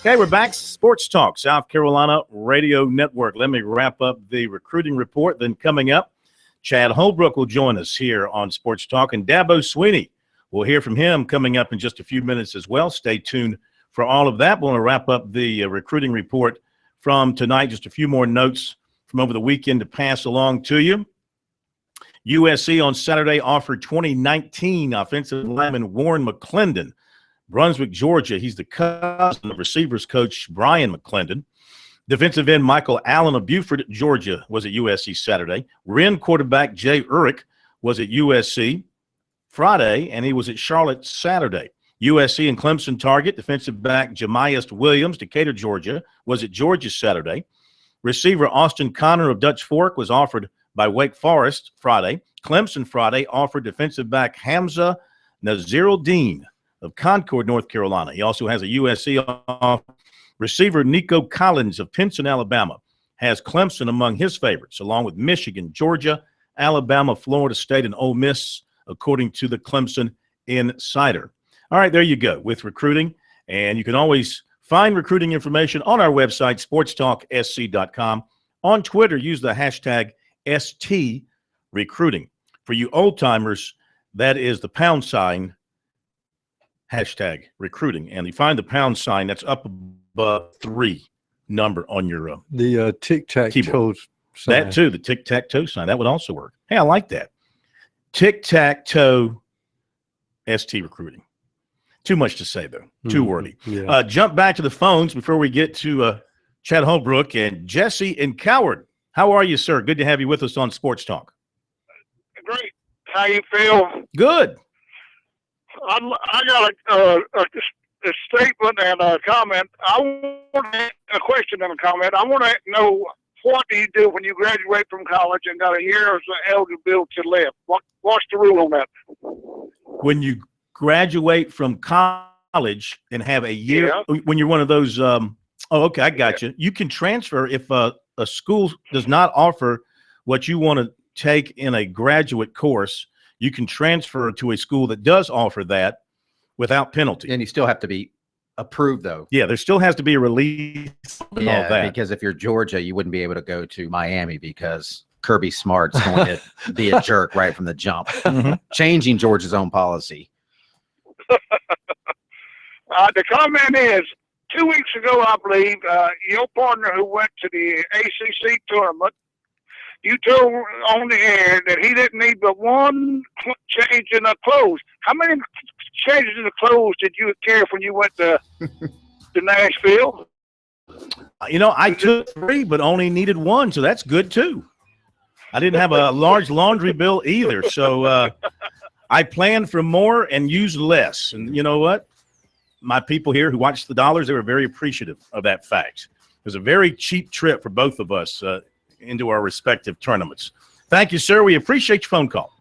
Okay, we're back. Sports Talk, South Carolina Radio Network. Let me wrap up the recruiting report. Then coming up, Chad Holbrook will join us here on Sports Talk, and Dabo Sweeney. We'll hear from him coming up in just a few minutes as well. Stay tuned for all of that. We'll want to wrap up the recruiting report from tonight. Just a few more notes from over the weekend to pass along to you. USC on Saturday offered 2019 offensive lineman Warren McClendon, Brunswick, Georgia. He's the cousin of receivers coach Brian McClendon. Defensive end Michael Allen of Buford, Georgia, was at USC Saturday. Wren quarterback Jay Urich was at USC Friday, and he was at Charlotte Saturday. USC and Clemson target defensive back Jamias Williams, Decatur, Georgia, was at Georgia Saturday. Receiver Austin Connor of Dutch Fork was offered by Wake Forest Friday. Clemson Friday offered defensive back Hamza Naziruddin of Concord, North Carolina. He also has a USC offer. Receiver Nico Collins of Pinson, Alabama, has Clemson among his favorites, along with Michigan, Georgia, Alabama, Florida State, and Ole Miss, according to the Clemson Insider. All right, there you go with recruiting. And you can always find recruiting information on our website, sportstalksc.com. On Twitter, use the hashtag STRecruiting. For you old-timers, that is the # hashtag recruiting. And you find the # that's up above 3 number on your the tic-tac-toe sign. That too, the tic-tac-toe sign. That would also work. Hey, I like that. Tic-tac-toe ST recruiting. Too much to say, though. Too wordy. Yeah. Jump back to the phones before we get to Chad Holbrook and Jesse in Coward. How are you, sir? Good to have you with us on Sports Talk. Great. How you feel? Good. I got a statement and a comment. I want a question and a comment. I want to know, what do you do when you graduate from college and got a year of eligibility left? What's the rule on that? When you graduate from college and have a year, when you're one of those, okay, I got you. You can transfer if a school does not offer what you want to take in a graduate course. You can transfer to a school that does offer that without penalty. And you still have to be approved, though. Yeah, there still has to be a release and all that. Because if you're Georgia, you wouldn't be able to go to Miami because Kirby Smart's going to be a jerk right from the jump, changing Georgia's own policy. The comment is, 2 weeks ago, I believe, your partner who went to the ACC tournament, you told on the air that he didn't need but one change in the clothes. How many changes in the clothes did you carry when you went to Nashville? I took 3, but only needed 1, so that's good too. I didn't have a large laundry bill either, so I planned for more and used less. And you know what? My people here who watched the Dollars, they were very appreciative of that fact. It was a very cheap trip for both of us into our respective tournaments. Thank you, sir. We appreciate your phone call.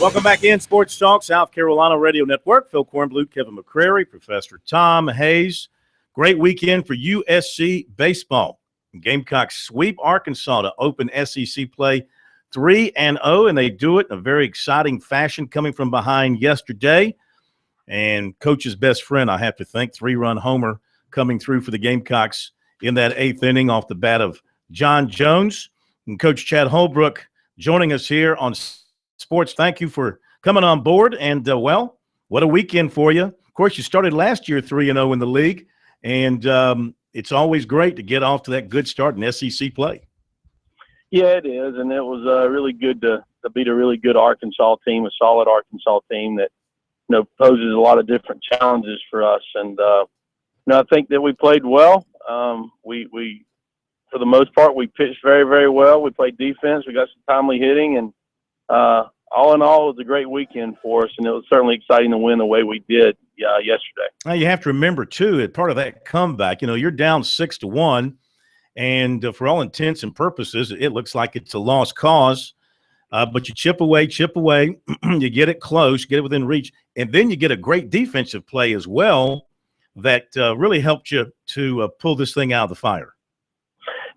Welcome back in Sports Talk, South Carolina Radio Network. Phil Kornblut, Kevin McCrary, Professor Tom Hayes. Great weekend for USC baseball. Gamecocks sweep Arkansas to open SEC play 3-0, and they do it in a very exciting fashion, coming from behind yesterday. And Coach's best friend, I have to think, 3-run homer coming through for the Gamecocks in that 8th inning off the bat of John Jones. And Coach Chad Holbrook joining us here on Sports. Thank you for coming on board. And, well, what a weekend for you. Of course, you started last year 3-0 in the league, and it's always great to get off to that good start in SEC play. Yeah, it is, and it was really good to beat a really good Arkansas team, a solid Arkansas team that poses a lot of different challenges for us. And I think that we played well. We for the most part, we pitched very, very well. We played defense. We got some timely hitting, and all in all, it was a great weekend for us, and it was certainly exciting to win the way we did yesterday. Now, you have to remember, too, as part of that comeback, you're down 6-1, and for all intents and purposes, it looks like it's a lost cause. But you chip away, you get it close, get it within reach, and then you get a great defensive play as well that really helped you to pull this thing out of the fire.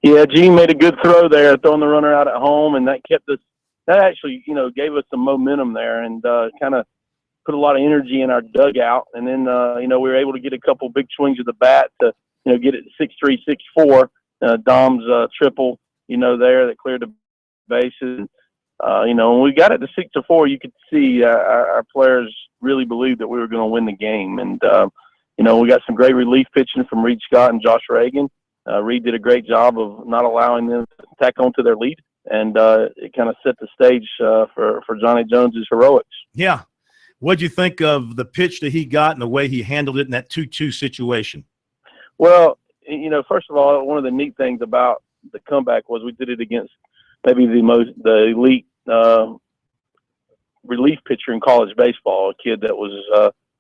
Yeah, Gene made a good throw there, throwing the runner out at home, and that kept us. That actually, gave us some momentum there and kind of put a lot of energy in our dugout. And then, we were able to get a couple big swings of the bat to, get it 6-3, 6-4. Dom's triple, there that cleared the bases. When we got it to 6-4, you could see our players really believed that we were going to win the game. And, we got some great relief pitching from Reed Scott and Josh Reagan. Reed did a great job of not allowing them to tack onto their lead. And it kind of set the stage for Johnny Jones's heroics. Yeah. What'd you think of the pitch that he got and the way he handled it in that 2-2 situation? Well, first of all, one of the neat things about the comeback was we did it against maybe the elite relief pitcher in college baseball, a kid that was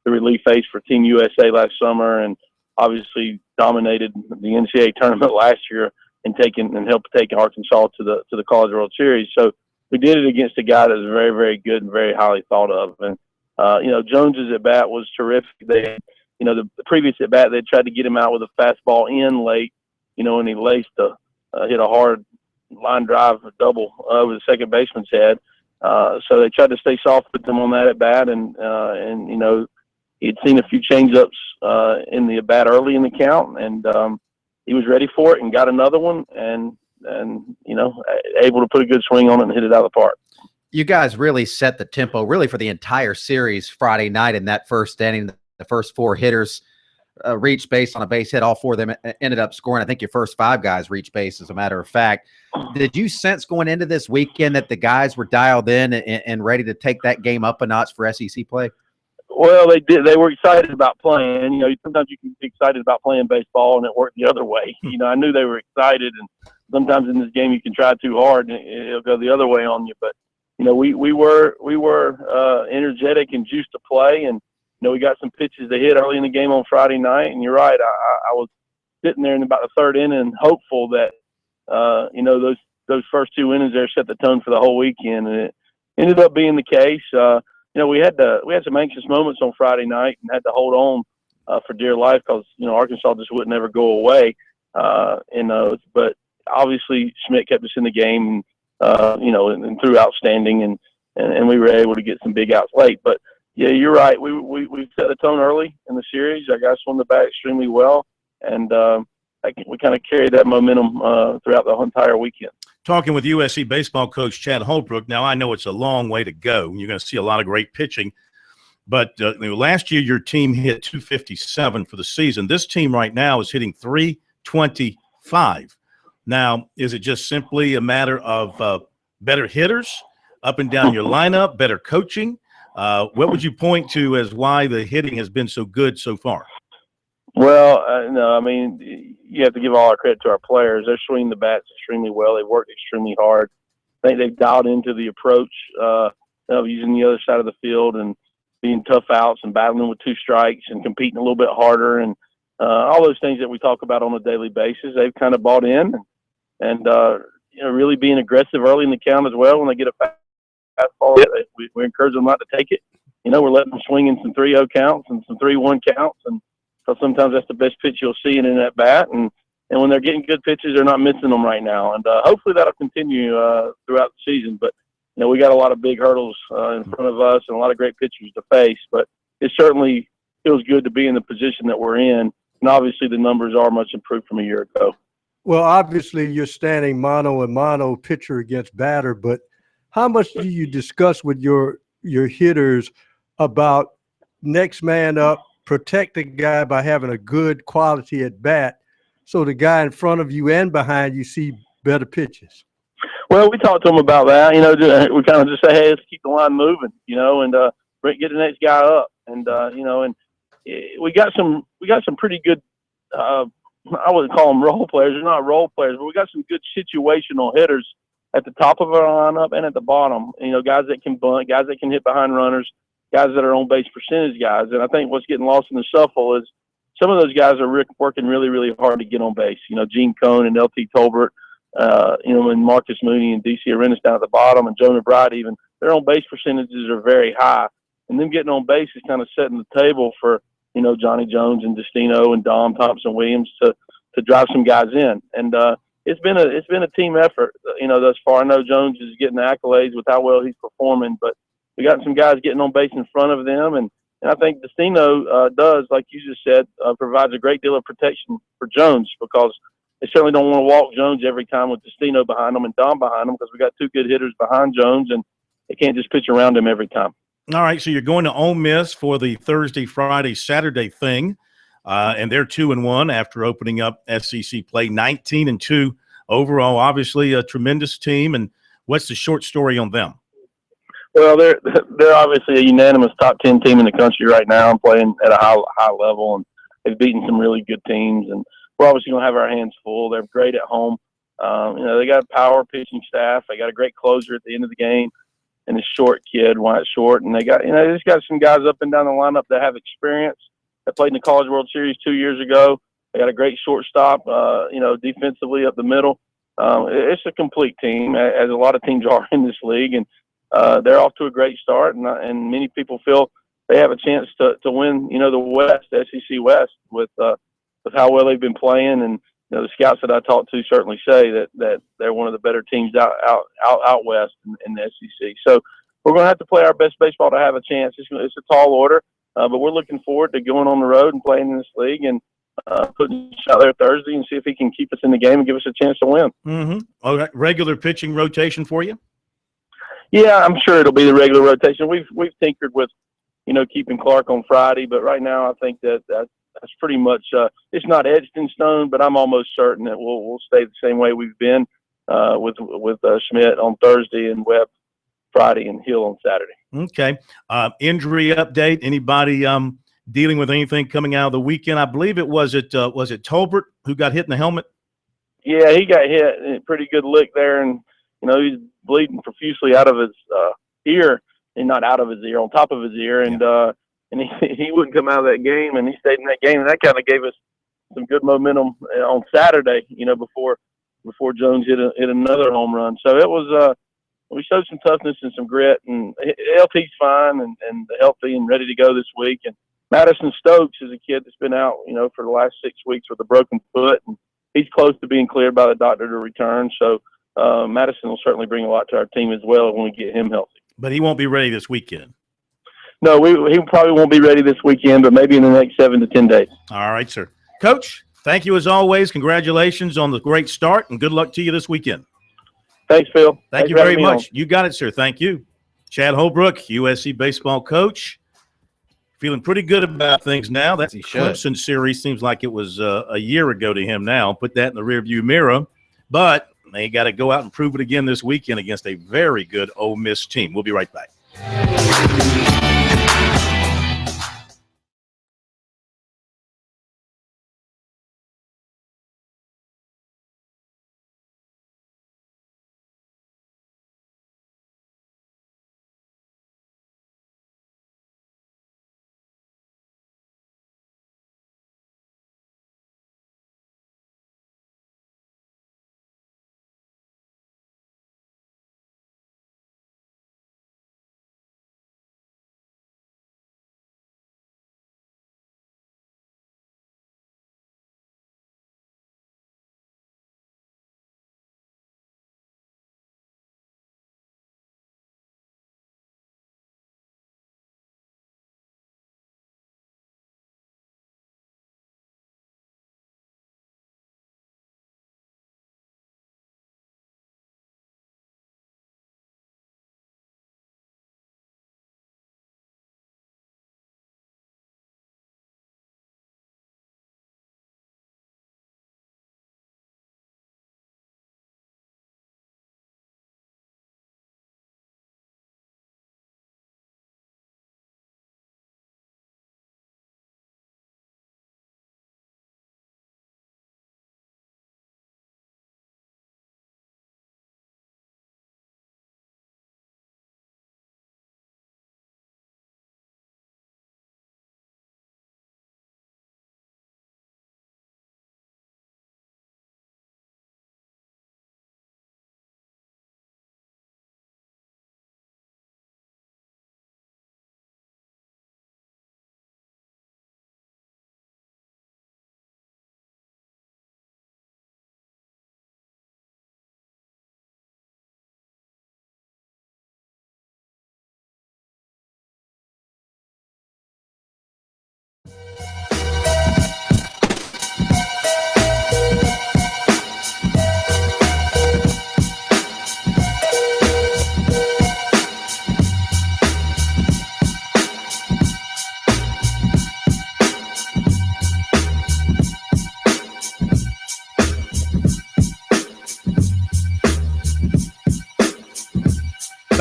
the relief ace for Team USA last summer and obviously dominated the NCAA tournament last year and helped take Arkansas to the College World Series. So we did it against a guy that was very, very good and very highly thought of. And Jones's at bat was terrific. They had, the previous at bat they tried to get him out with a fastball in late, and he laced hit a hard line drive double over the second baseman's head. So they tried to stay soft with him on that at bat, and he'd seen a few changeups in the at bat early in the count, and he was ready for it and got another one, and able to put a good swing on it and hit it out of the park. You guys really set the tempo really for the entire series Friday night in that first inning. The first 4 hitters reached base on a base hit. All 4 of them ended up scoring. I think your first 5 guys reached base, as a matter of fact. Did you sense going into this weekend that the guys were dialed in and ready to take that game up a notch for SEC play? Well, they did. They were excited about playing. Sometimes you can be excited about playing baseball, and it worked the other way. I knew they were excited, and sometimes in this game you can try too hard, and it'll go the other way on you. But we were energetic and juiced to play, and we got some pitches to hit early in the game on Friday night. And you're right, I was sitting there in about the 3rd inning, hopeful that those first 2 innings there set the tone for the whole weekend, and it ended up being the case. We had some anxious moments on Friday night and had to hold on for dear life because Arkansas just wouldn't ever go away in those. But obviously Schmidt kept us in the game, and threw outstanding, and we were able to get some big outs late. But yeah, you're right. We set the tone early in the series. Our guys swung the bat extremely well, and we kind of carried that momentum throughout the entire weekend. Talking with USC baseball coach Chad Holbrook. Now, I know it's a long way to go. You're going to see a lot of great pitching. But last year, your team hit 257 for the season. This team right now is hitting 325. Now, is it just simply a matter of better hitters up and down your lineup, better coaching? What would you point to as why the hitting has been so good so far? Well, no, I mean, you have to give all our credit to our players. They're swinging the bats extremely well. They've worked extremely hard. I think they've dialed into the approach of using the other side of the field and being tough outs and battling with 2 strikes and competing a little bit harder and all those things that we talk about on a daily basis. They've kind of bought in and really being aggressive early in the count as well when they get a fastball yet. We encourage them not to take it. We're letting them swing in some 3-0 counts and some 3-1 counts, and because sometimes that's the best pitch you'll see in an at bat. And when they're getting good pitches, they're not missing them right now. And hopefully that'll continue throughout the season. But we got a lot of big hurdles in front of us and a lot of great pitchers to face. But it certainly feels good to be in the position that we're in. And obviously the numbers are much improved from a year ago. Well, obviously you're standing mano a mano, pitcher against batter, but how much do you discuss with your hitters about next man up, protect the guy by having a good quality at bat so the guy in front of you and behind you see better pitches? Well, we talked to them about that. We kind of just say, hey, let's keep the line moving, and get the next guy up. And and we got some pretty good. I wouldn't call them role players. They're not role players, but we got some good situational hitters at the top of our lineup and at the bottom. Guys that can bunt, guys that can hit behind runners, guys that are on base percentage guys. And I think what's getting lost in the shuffle is some of those guys are working really, really hard to get on base. Gene Cone and LT Tolbert, and Marcus Mooney and DC Arenas down at the bottom, and Jonah Bright even, their on base percentages are very high. And them getting on base is kind of setting the table for, Johnny Jones and Destino and Dom Thompson-Williams to drive some guys in. And it's been a team effort, thus far. I know Jones is getting the accolades with how well he's performing, but we got some guys getting on base in front of them. And I think Destino does, like you just said, provides a great deal of protection for Jones, because they certainly don't want to walk Jones every time with Destino behind them and Dom behind them, because we got two good hitters behind Jones, and they can't just pitch around him every time. All right, so you're going to Ole Miss for the Thursday, Friday, Saturday thing, and they're 2-1 after opening up SEC play, 19-2 overall. Obviously, a tremendous team. And what's the short story on them? Well, they're obviously a unanimous top 10 team in the country right now, and playing at a high level, and they've beaten some really good teams. And we're obviously going to have our hands full. They're great at home. They got a power pitching staff. They got a great closer at the end of the game, and a short kid, Wyatt Short. And they just got some guys up and down the lineup that have experience, that played in the College World Series 2 years ago. They got a great shortstop, defensively up the middle. It's a complete team, as a lot of teams are in this league. And they're off to a great start. And many people feel they have a chance to win, the West, SEC West, with how well they've been playing. And the scouts that I talked to certainly say that they're one of the better teams out west in the SEC. So we're going to have to play our best baseball to have a chance. It's a tall order, but we're looking forward to going on the road and playing in this league and putting a shot there Thursday and see if he can keep us in the game and give us a chance to win. Mm-hmm. All right. Regular pitching rotation for you? Yeah, I'm sure it'll be the regular rotation. We've tinkered with, keeping Clark on Friday, but right now I think that's pretty much it's not etched in stone, but I'm almost certain that we'll stay the same way we've been with Schmidt on Thursday and Webb Friday and Hill on Saturday. Okay. Injury update. Anybody dealing with anything coming out of the weekend? I believe it was it Tolbert who got hit in the helmet? Yeah, he got hit a pretty good lick there, and he's bleeding profusely out of his ear, and not out of his ear, on top of his ear, and he wouldn't come out of that game, and he stayed in that game, and that kind of gave us some good momentum on Saturday, before Jones hit another home run. So it was we showed some toughness and some grit, and LT's fine and healthy and ready to go this week. And Madison Stokes is a kid that's been out, for the last 6 weeks with a broken foot, and he's close to being cleared by the doctor to return. So Madison will certainly bring a lot to our team as well when we get him healthy. But he won't be ready this weekend. No, he probably won't be ready this weekend, but maybe in the next 7 to 10 days. All right, sir. Coach, thank you as always. Congratulations on the great start, and good luck to you this weekend. Thanks, Phil. Thank you very much. You got it, sir. Thank you. Chad Holbrook, USC baseball coach. Feeling pretty good about things now. That Clemson series seems like it was a year ago to him now. Put that in the rearview mirror. But they got to go out and prove it again this weekend against a very good Ole Miss team. We'll be right back.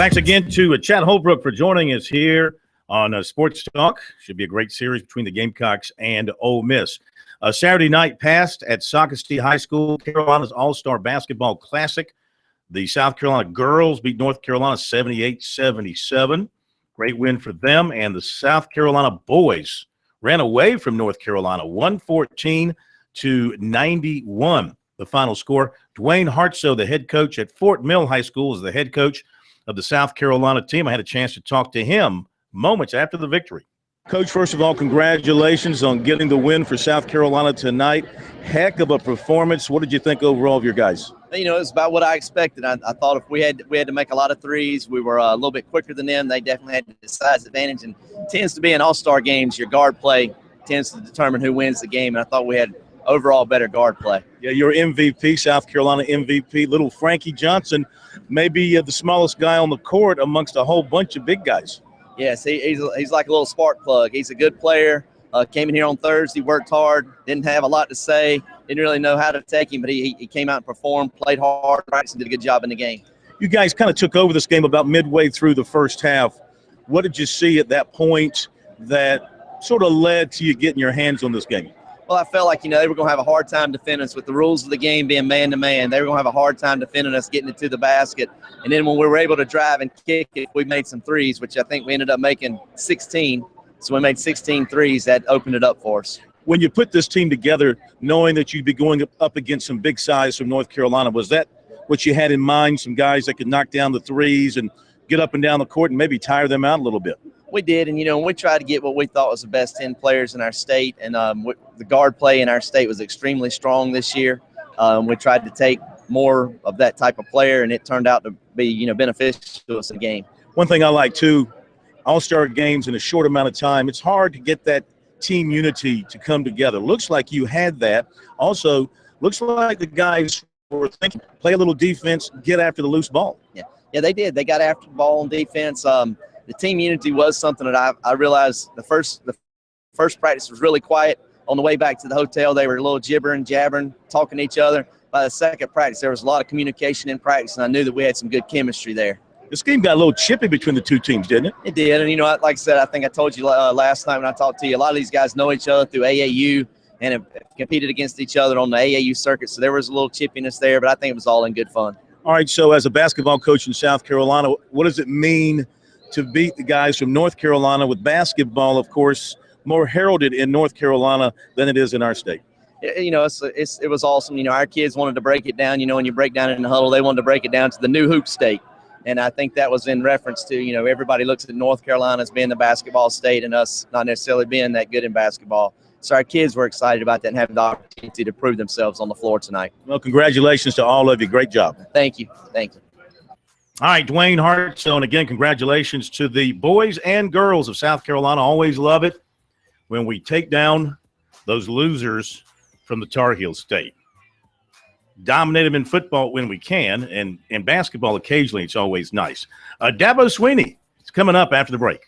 Thanks again to Chad Holbrook for joining us here on Sports Talk. Should be a great series between the Gamecocks and Ole Miss. Saturday night passed at Socastee High School, Carolina's All-Star Basketball Classic. The South Carolina girls beat North Carolina 78-77. Great win for them. And the South Carolina boys ran away from North Carolina, 114-91. The final score. Dwayne Hartsoe, the head coach at Fort Mill High School, is the head coach of the South Carolina team. I had a chance to talk to him moments after the victory. Coach, first of all, congratulations on getting the win for South Carolina tonight. Heck of a performance. What did you think overall of your guys? You know, it's about what I expected. I thought if we had to make a lot of threes, we were a little bit quicker than them. They definitely had the size advantage, and it tends to be in all-star games, your guard play tends to determine who wins the game, and I thought we had overall better guard play. Yeah, your MVP, South Carolina MVP, little Frankie Johnson, maybe the smallest guy on the court amongst a whole bunch of big guys. Yes, he's like a little spark plug. He's a good player. Came in here on Thursday, worked hard, didn't have a lot to say, didn't really know how to take him, but he came out and performed, played hard, practiced, and did a good job in the game. You guys kind of took over this game about midway through the first half. What did you see at that point that sort of led to you getting your hands on this game? Well, I felt like, they were going to have a hard time defending us with the rules of the game being man-to-man. They were going to have a hard time defending us, getting it to the basket. And then when we were able to drive and kick it, we made some threes, which I think we ended up making 16. So we made 16 threes. That opened it up for us. When you put this team together, knowing that you'd be going up against some big size from North Carolina, was that what you had in mind, some guys that could knock down the threes and get up and down the court and maybe tire them out a little bit? We did, and we tried to get what we thought was the best 10 players in our state, and the guard play in our state was extremely strong this year. We tried to take more of that type of player, and it turned out to be beneficial to us in the game. One thing I like too, all-star games in a short amount of time, it's hard to get that team unity to come together. Looks like you had that. Also, looks like the guys were thinking, play a little defense, get after the loose ball. Yeah, they did. They got after the ball on defense. The team unity was something that I realized the first practice was really quiet. On the way back to the hotel, they were a little gibbering, jabbering, talking to each other. By the second practice, there was a lot of communication in practice, and I knew that we had some good chemistry there. This game got a little chippy between the two teams, didn't it? It did, and like I said, I think I told you last time when I talked to you, a lot of these guys know each other through AAU and have competed against each other on the AAU circuit, so there was a little chippiness there, but I think it was all in good fun. All right, so as a basketball coach in South Carolina, what does it mean to beat the guys from North Carolina with basketball, of course, more heralded in North Carolina than it is in our state? It was awesome. Our kids wanted to break it down. When you break down in the huddle, they wanted to break it down to the new hoop state. And I think that was in reference to, everybody looks at North Carolina as being the basketball state and us not necessarily being that good in basketball. So our kids were excited about that and having the opportunity to prove themselves on the floor tonight. Well, congratulations to all of you. Great job. Thank you. Thank you. All right, Dwayne Hartsoe, and again, congratulations to the boys and girls of South Carolina. Always love it when we take down those losers from the Tar Heel State. Dominate them in football when we can, and in basketball occasionally it's always nice. Dabo Swinney is coming up after the break.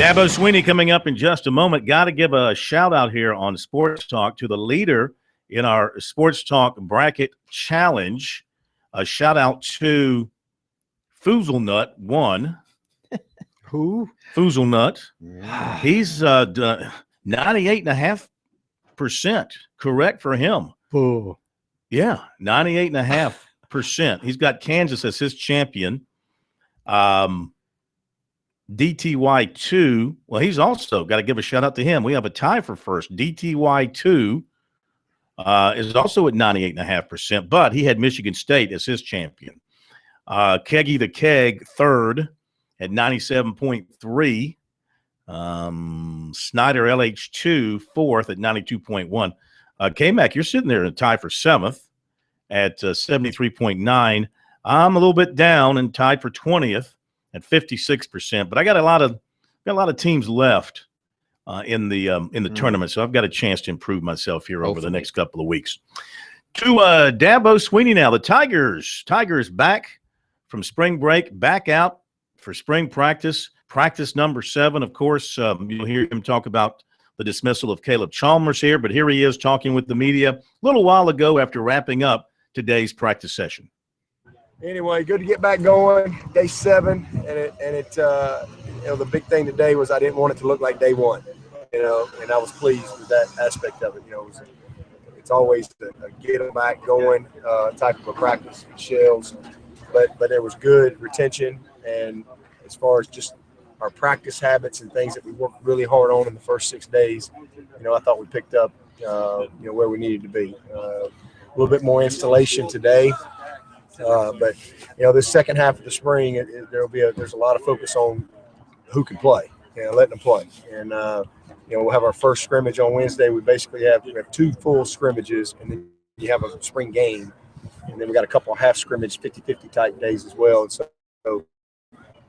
Dabo Swinney coming up in just a moment. Got to give a shout out here on Sports Talk to the leader in our Sports Talk Bracket Challenge. A shout out to Foozlenut 1. Who? Foozlenut. Yeah. He's 98.5% correct for him. Oh. Yeah, 98.5%. He's got Kansas as his champion. DTY2, well, he's also got to give a shout out to him. We have a tie for first. DTY2 is also at 98.5%, but he had Michigan State as his champion. Keggy the Keg, third at 97.3. Snyder LH2, fourth at 92.1. K-Mac, you're sitting there in a tie for seventh at 73.9. I'm a little bit down and tied for 20th at 56%, but I got a lot of teams left in the tournament, so I've got a chance to improve myself here over the next couple of weeks. To Dabo Swinney now, the Tigers back from spring break, back out for spring practice number 7. Of course, you'll hear him talk about the dismissal of Caleb Chalmers here, but here he is talking with the media a little while ago after wrapping up today's practice session. Anyway, good to get back going. Day 7, and the big thing today was I didn't want it to look like day 1, and I was pleased with that aspect of it. It's always a get them back going type of a practice with Shells, but there was good retention, and as far as just our practice habits and things that we worked really hard on in the first 6 days, I thought we picked up where we needed to be. A little bit more installation today. But this second half of the spring, there's a lot of focus on who can play, letting them play. And we'll have our first scrimmage on Wednesday. We have 2 full scrimmages, and then you have a spring game, and then we got a couple of half scrimmage 50-50 type days as well. And so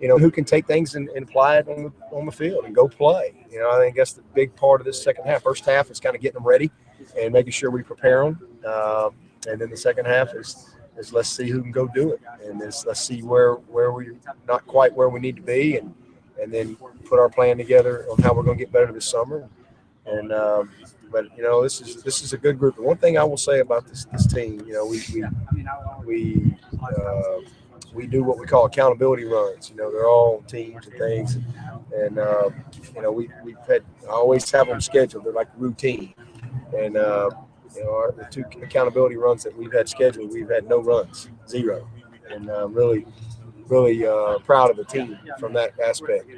who can take things and apply it on the field and go play. I think that's the big part of this second half. First half is kind of getting them ready and making sure we prepare them, and then the second half is let's see who can go do it, and let's see where we're not quite where we need to be, and then put our plan together on how we're going to get better this summer. And but this is a good group. And one thing I will say about this team, we do what we call accountability runs. They're all teams and things, and I always have them scheduled. They're like routine, and the 2 accountability runs that we've had scheduled, we've had no runs, 0. And I'm really proud of the team from that aspect.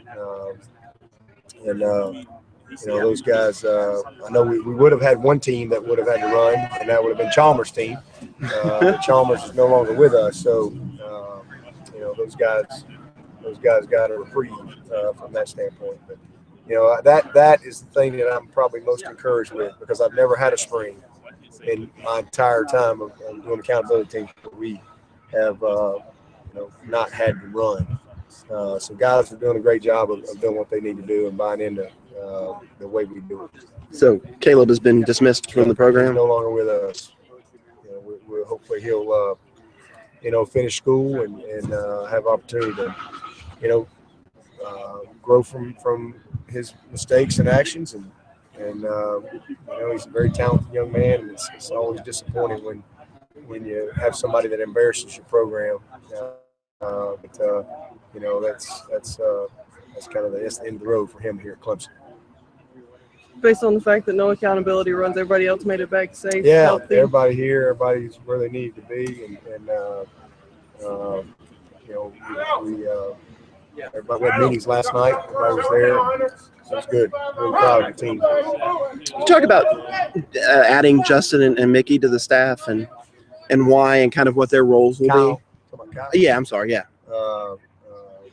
Those guys, I know we would have had one team that would have had to run, and that would have been Chalmers' team. Chalmers is no longer with us, so those guys got a reprieve from that standpoint. But that is the thing that I'm probably most encouraged with, because I've never had a spring in my entire time of doing accountability team. We have not had to run. So guys are doing a great job of doing what they need to do and buying into the way we do it. So Caleb has been dismissed from the program? He's no longer with us. We'll hopefully he'll finish school and have opportunity to grow from his mistakes and actions, and he's a very talented young man, and it's always disappointing when you have somebody that embarrasses your program. That's kind of the end of the road for him here at Clemson. Based on the fact that no accountability runs, everybody else made it back safe. Yeah, healthy. Everybody here, everybody's where they need to be, and everybody had meetings last night. Everybody was there. So it's good. Really proud of the team. You talk about adding Justin and Mickey to the staff and why and kind of what their roles will be. Yeah, I'm sorry. Yeah.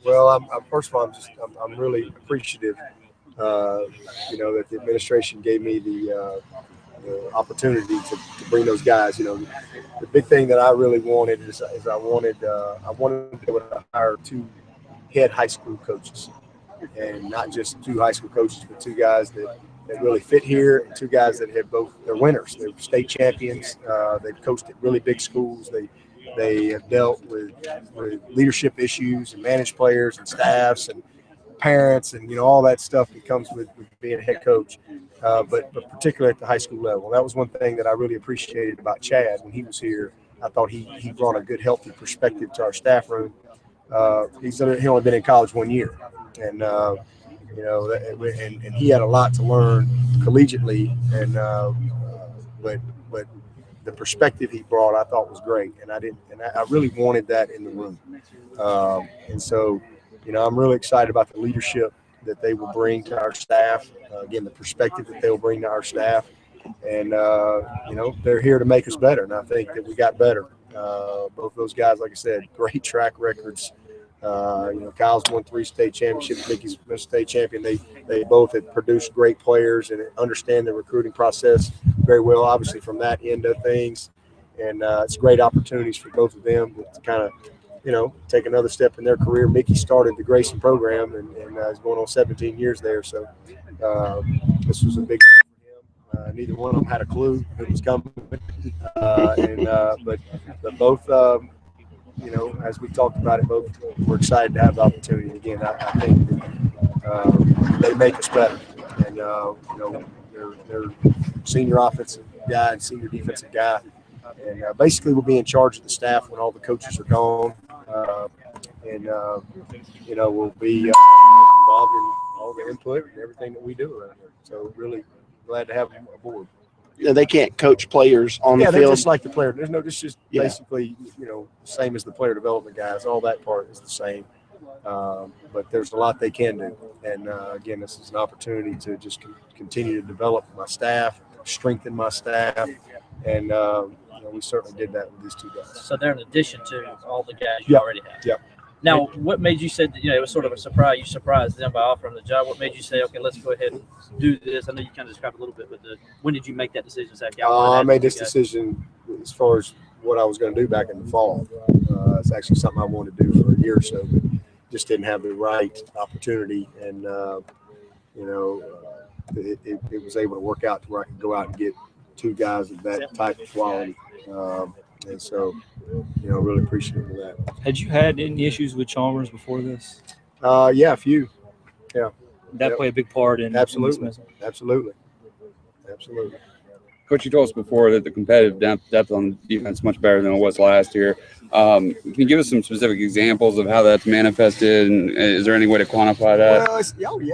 Well, first of all, I'm really appreciative. That the administration gave me the opportunity to bring those guys. The big thing that I really wanted is I wanted to be able to hire 2 head high school coaches, and not just 2 high school coaches, but 2 guys that really fit here, and 2 guys that have they're winners. They're state champions. They've coached at really big schools. They have dealt with leadership issues and managed players and staffs, and parents and, all that stuff that comes with being a head coach, but particularly at the high school level. That was one thing that I really appreciated about Chad when he was here. I thought he brought a good, healthy perspective to our staff room. He only been in college 1 year, and and he had a lot to learn collegiately, and but the perspective he brought I thought was great, and I really wanted that in the room, and so I'm really excited about the leadership that they will bring to our staff. Again, the perspective that they'll bring to our staff, and they're here to make us better, and I think that we got better. Both those guys, like I said, great track records. Kyle's won 3 state championships. Mickey's been a state champion. They both have produced great players and understand the recruiting process very well, obviously, from that end of things. And it's great opportunities for both of them to kind of, take another step in their career. Mickey started the Grayson program and is going on 17 years there. So this was a big for him. Neither one of them had a clue it was coming. But both, as we talked about it, both we're excited to have the opportunity. Again, I think that, they make us better. And, they're senior offensive guy and senior defensive guy. And basically we'll be in charge of the staff when all the coaches are gone. We'll be involved in all the input and everything that we do around here. So really glad to have them aboard. They can't coach players on the they're field. just like the player. It's just basically, same as the player development guys. All that part is the same. But there's a lot they can do. And again, this is an opportunity to just continue to develop my staff, strengthen my staff. And, we certainly did that with these 2 guys. So they're in addition to all the guys you already have. Yeah. Now, what made you say that, it was sort of a surprise? You surprised them by offering the job. What made you say, okay, let's go ahead and do this? I know you kind of described a little bit, but when did you make that decision, Zach? I made this decision as far as what I was going to do back in the fall. It's actually something I wanted to do for a year or so, but just didn't have the right opportunity. And, it was able to work out to where I could go out and get 2 guys of that type of quality. And so, really appreciative of that. Had you had any issues with Chalmers before this? Yeah, a few. Yeah. That play a big part in Absolutely. In Absolutely. Coach, you told us before that the competitive depth on defense is much better than it was last year. Can you give us some specific examples of how that's manifested, and is there any way to quantify that? Well, we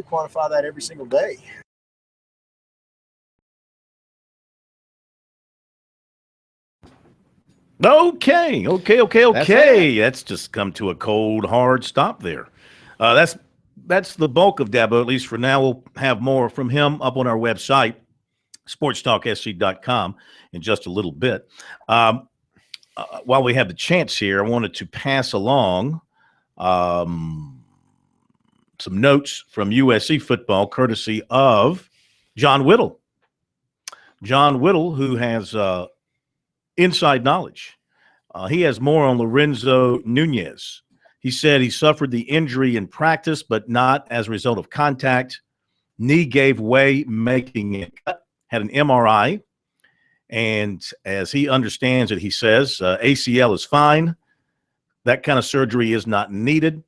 quantify that every single day. Okay. That's just come to a cold, hard stop there. That's the bulk of Dabo, at least for now. We'll have more from him up on our website, sportstalksc.com, in just a little bit. While we have the chance here, I wanted to pass along some notes from USC football, courtesy of John Whittle. John Whittle, who has inside knowledge. He has more on Lorenzo Nunez. He said he suffered the injury in practice, but not as a result of contact. Knee gave way, making it cut. Had an MRI. And as he understands it, he says ACL is fine. That kind of surgery is not needed.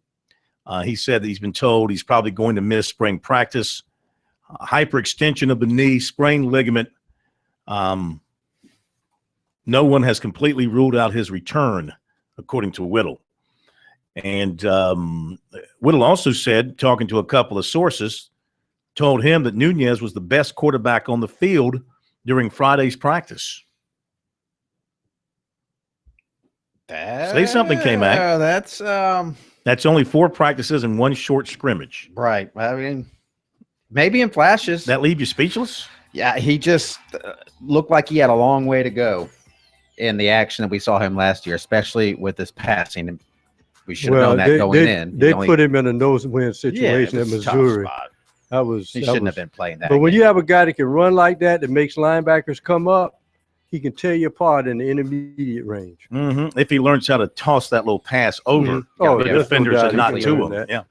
He said that he's been told he's probably going to miss spring practice. Hyperextension of the knee, sprained ligament. No one has completely ruled out his return, according to Whittle. And Whittle also said, talking to a couple of sources, told him that Nunez was the best quarterback on the field during Friday's practice. Say something, K-Mac. That's only 4 practices and 1 short scrimmage. Right. I mean, maybe in flashes. That leave you speechless? Yeah, he just looked like he had a long way to go in the action that we saw him last year, especially with his passing. We should have known that going in. They put him in a nose-win situation at Missouri. He shouldn't have been playing that. But when you have a guy that can run like that makes linebackers come up, he can tear you apart in the intermediate range. Mm-hmm. If he learns how to toss that little pass over, the defenders are not to him. Yeah.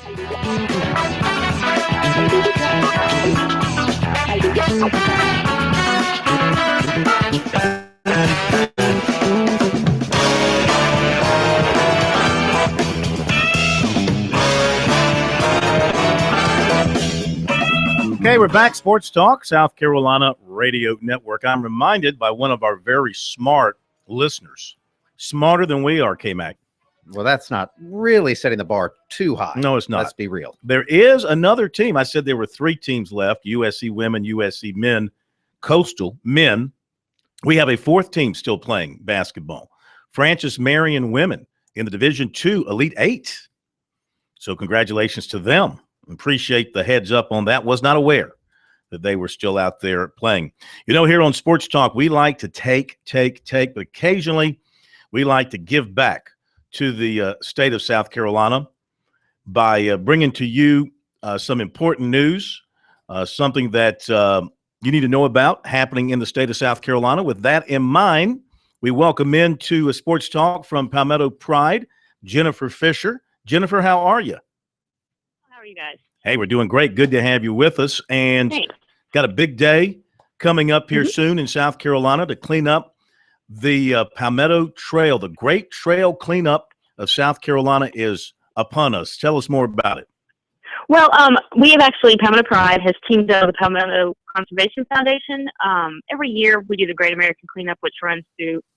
Okay, we're back. Sports Talk, South Carolina Radio Network. I'm reminded by one of our very smart listeners, smarter than we are, K-Mac. Well, that's not really setting the bar too high. No, it's not. Let's be real. There is another team. I said there were 3 teams left, USC women, USC men, Coastal men. We have a 4th team still playing basketball. Francis Marion women in the Division II Elite 8. So congratulations to them. Appreciate the heads up on that. Was not aware that they were still out there playing. You know, here on Sports Talk, we like to take, but occasionally we like to give back to the state of South Carolina by bringing to you some important news, something that you need to know about happening in the state of South Carolina. With that in mind, we welcome into a Sports Talk from Palmetto Pride, Jennifer Fisher. Jennifer, how are you? How are you guys? Hey, we're doing great. Good to have you with us. And Thanks. Got a big day coming up here soon in South Carolina to clean up the Palmetto Trail. The Great Trail Cleanup of South Carolina is upon us. Tell us more about it. Well, we have actually, Palmetto Pride has teamed up with the Palmetto Conservation Foundation. Every year we do the Great American Cleanup, which runs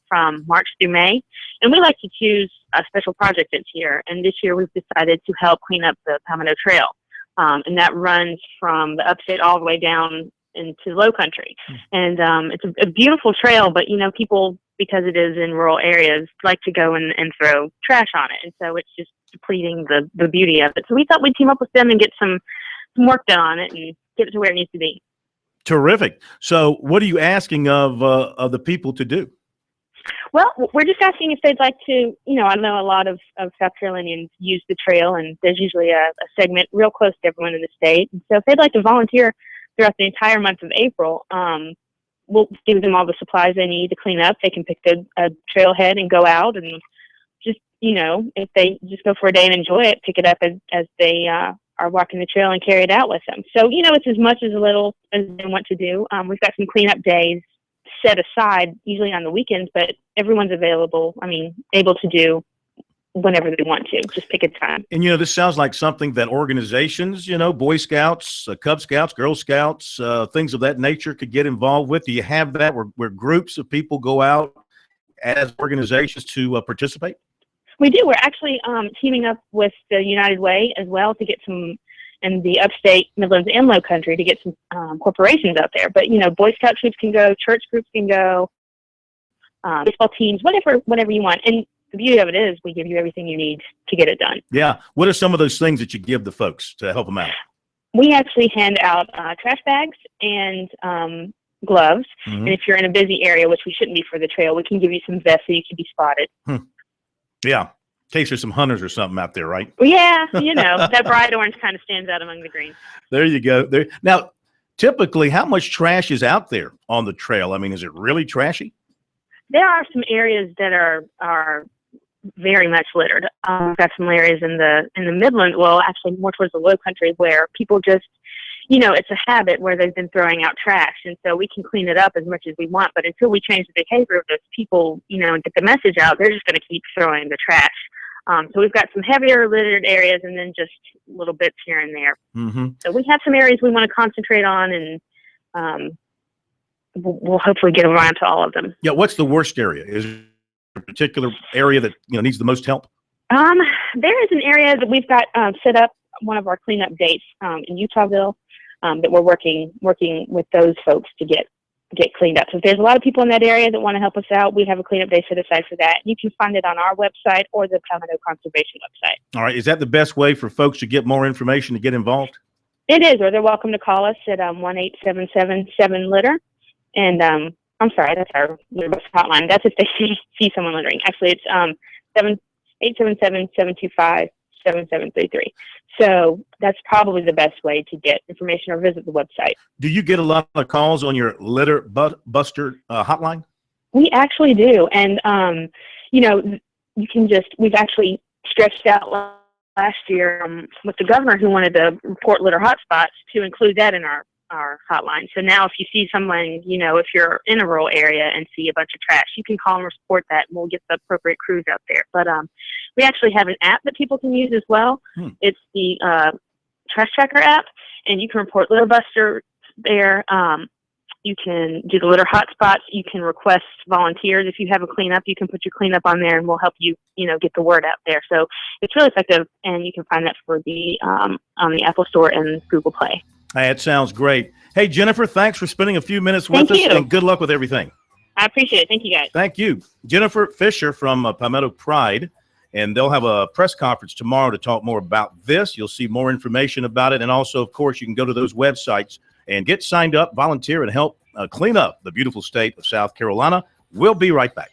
from March through May. And we like to choose a special project each year. And this year we've decided to help clean up the Palmetto Trail. And that runs from the upstate all the way down into low country. And it's a beautiful trail, but, you know, people, because it is in rural areas, like to go and throw trash on it. And so it's just depleting the beauty of it. So we thought we'd team up with them and get some work done on it and get it to where it needs to be. Terrific. So what are you asking of the people to do? Well, we're just asking if they'd like to, you know, I know a lot of South Carolinians use the trail, and there's usually a segment real close to everyone in the state. And so if they'd like to volunteer throughout the entire month of April, we'll give them all the supplies they need to clean up. They can pick a trailhead and go out and just, you know, if they just go for a day and enjoy it, pick it up as they are walking the trail and carry it out with them. So, you know, it's as much as a little as they want to do. We've got some cleanup days set aside, usually on the weekends, but everyone's able to do whenever they want to. Just pick a time. And, you know, this sounds like something that organizations, you know, Boy Scouts, Cub Scouts, Girl Scouts, things of that nature could get involved with. Do you have that where groups of people go out as organizations to participate? We do. We're actually teaming up with the United Way as well to get some, in the upstate, Midlands, and Low Country, to get some corporations out there. But, you know, Boy Scout troops can go, church groups can go, baseball teams, whatever you want. And the beauty of it is we give you everything you need to get it done. Yeah. What are some of those things that you give the folks to help them out? We actually hand out trash bags and gloves. Mhm. And if you're in a busy area, which we shouldn't be for the trail, we can give you some vests so you can be spotted. Yeah. In case there's some hunters or something out there, right? Well, yeah, you know, that bright orange kind of stands out among the green. There you go. There. Now, typically, how much trash is out there on the trail? I mean, is it really trashy? There are some areas that are very much littered. We've got some areas in the Midland, well, actually more towards the Low Country, where people just, you know, it's a habit where they've been throwing out trash, and so we can clean it up as much as we want. But until we change the behavior of those people, you know, and get the message out, they're just going to keep throwing the trash. So we've got some heavier littered areas, and then just little bits here and there. Mm-hmm. So we have some areas we want to concentrate on, and we'll hopefully get around to all of them. Yeah. What's the worst area? Is there a particular area that, you know, needs the most help? There is an area that we've got set up, one of our cleanup dates in Utahville, that we're working with those folks to get cleaned up. So if there's a lot of people in that area that want to help us out, we have a cleanup day set aside for that. You can find it on our website or the Palmetto Conservation website. All right. Is that the best way for folks to get more information, to get involved? It is, or they're welcome to call us at 1-877-7-LITTER. And I'm sorry, that's our litter bus hotline. That's if they see someone littering. Actually, it's 877-725-7733. So that's probably the best way to get information, or visit the website. Do you get a lot of calls on your litter buster hotline? We actually do. And, you know, we've actually stretched out last year with the governor who wanted to report litter hotspots to include that in our hotline. So now if you see someone, if you're in a rural area and see a bunch of trash, you can call and report that, and we'll get the appropriate crews out there. But we actually have an app that people can use as well. It's the Trash Tracker app, and you can report litter buster there. You can do the litter hotspots. You can request volunteers. If you have a cleanup, you can put your cleanup on there, and we'll help you, get the word out there. So it's really effective, and you can find that for the on the Apple Store and Google Play. Hey, it sounds great. Hey, Jennifer, thanks for spending a few minutes with us, and good luck with everything. I appreciate it. Thank you, guys. Thank you. Jennifer Fisher from Palmetto Pride, and they'll have a press conference tomorrow to talk more about this. You'll see more information about it, and also, of course, you can go to those websites and get signed up, volunteer, and help clean up the beautiful state of South Carolina. We'll be right back.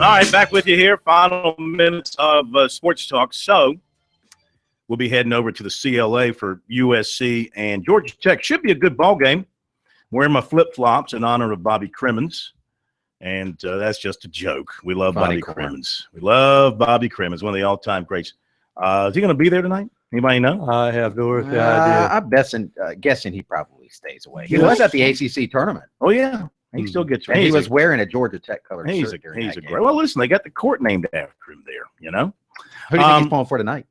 All right, back with you here. Final minutes of Sports Talk. So we'll be heading over to the CLA for USC and Georgia Tech. Should be a good ball game. Wearing my flip-flops in honor of Bobby Crimmins. And that's just a joke. We love Bobby Crimmins. We love Bobby Crimmins, one of the all-time greats. Is he going to be there tonight? Anybody know? I have no idea. I'm guessing he probably stays away. He was at the ACC tournament. Oh, yeah. He still gets. And he was wearing a Georgia Tech color shirt. He's a great. Well, listen, they got the court named after him there. Who do you think he's pulling for tonight?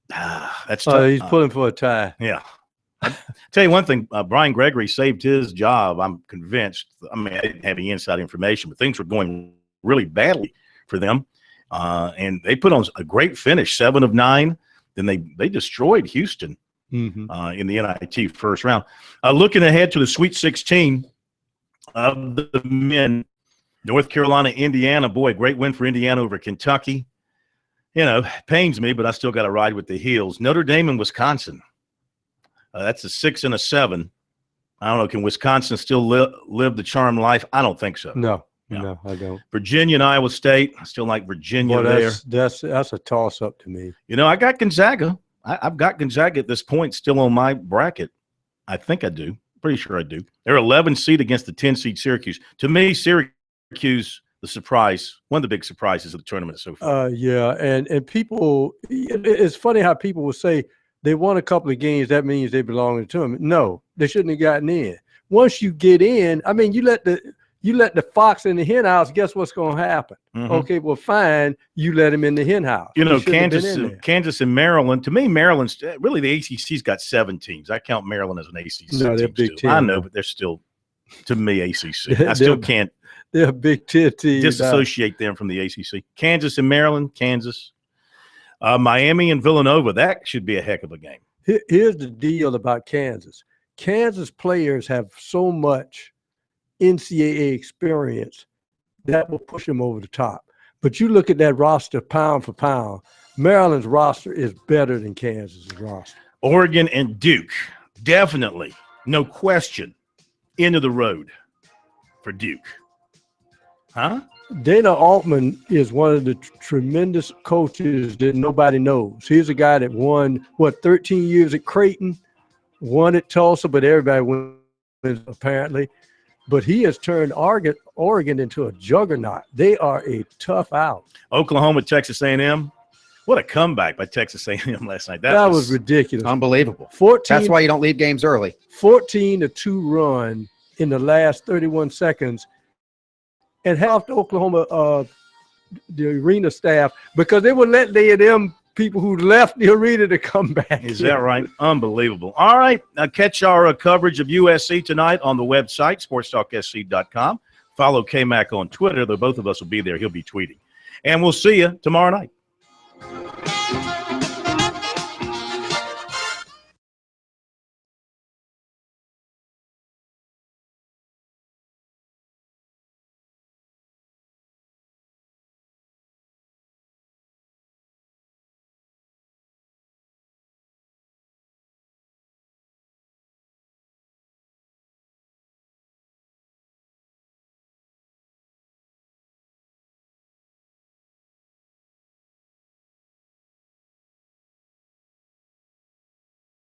That's he's pulling for a tie. Yeah. Tell you one thing, Brian Gregory saved his job. I'm convinced. I mean, I didn't have any inside information, but things were going really badly for them, and they put on a great finish, 7 of 9. Then they destroyed Houston in the NIT first round. Looking ahead to the Sweet 16. Of the men, North Carolina, Indiana, boy, great win for Indiana over Kentucky. Pains me, but I still got to ride with the heels. Notre Dame and Wisconsin. That's a 6 and a 7. I don't know. Can Wisconsin still live the charmed life? I don't think so. No, I don't. Virginia and Iowa State. I still like Virginia there. That's a toss-up to me. I got Gonzaga. I've got Gonzaga at this point still on my bracket. I think I do. Pretty sure I do. They're 11 seed against the 10 seed Syracuse. To me, Syracuse the surprise, one of the big surprises of the tournament so far. Yeah, and people, it's funny how people will say they won a couple of games, that means they belong in the tournament. No, they shouldn't have gotten in. Once you get in, I mean, you let the fox in the hen house, guess what's going to happen? Mhm. Okay, well, fine, you let him in the hen house. You know, He shouldn't have been in there. Kansas and Maryland. To me, Maryland's really the ACC's got 7 teams. I count Maryland as an ACC. No, they're team Big still. Ten. I know, but they're still, to me, ACC. I They're- still can't They're a Big Ten team. disassociate them from the ACC. Kansas and Maryland, Kansas, Miami and Villanova. That should be a heck of a game. Here's the deal about Kansas. Kansas players have so much NCAA experience that will push them over the top. But you look at that roster pound for pound, Maryland's roster is better than Kansas's roster. Oregon and Duke, definitely, no question, end of the road for Duke. Huh? Dana Altman is one of the tremendous coaches that nobody knows. He's a guy that won, 13 years at Creighton, won at Tulsa, but everybody wins apparently. But he has turned Oregon into a juggernaut. They are a tough out. Oklahoma, Texas A&M. What a comeback by Texas A&M last night. That was ridiculous. Unbelievable. 14. That's why you don't leave games early. 14-2 run in the last 31 seconds, and helped Oklahoma, the arena staff, because they would let the A&M people who left the arena to come back. Is that right? Unbelievable. All right. Catch our coverage of USC tonight on the website, sportstalksc.com. Follow K-Mac on Twitter, though both of us will be there. He'll be tweeting. And we'll see you tomorrow night.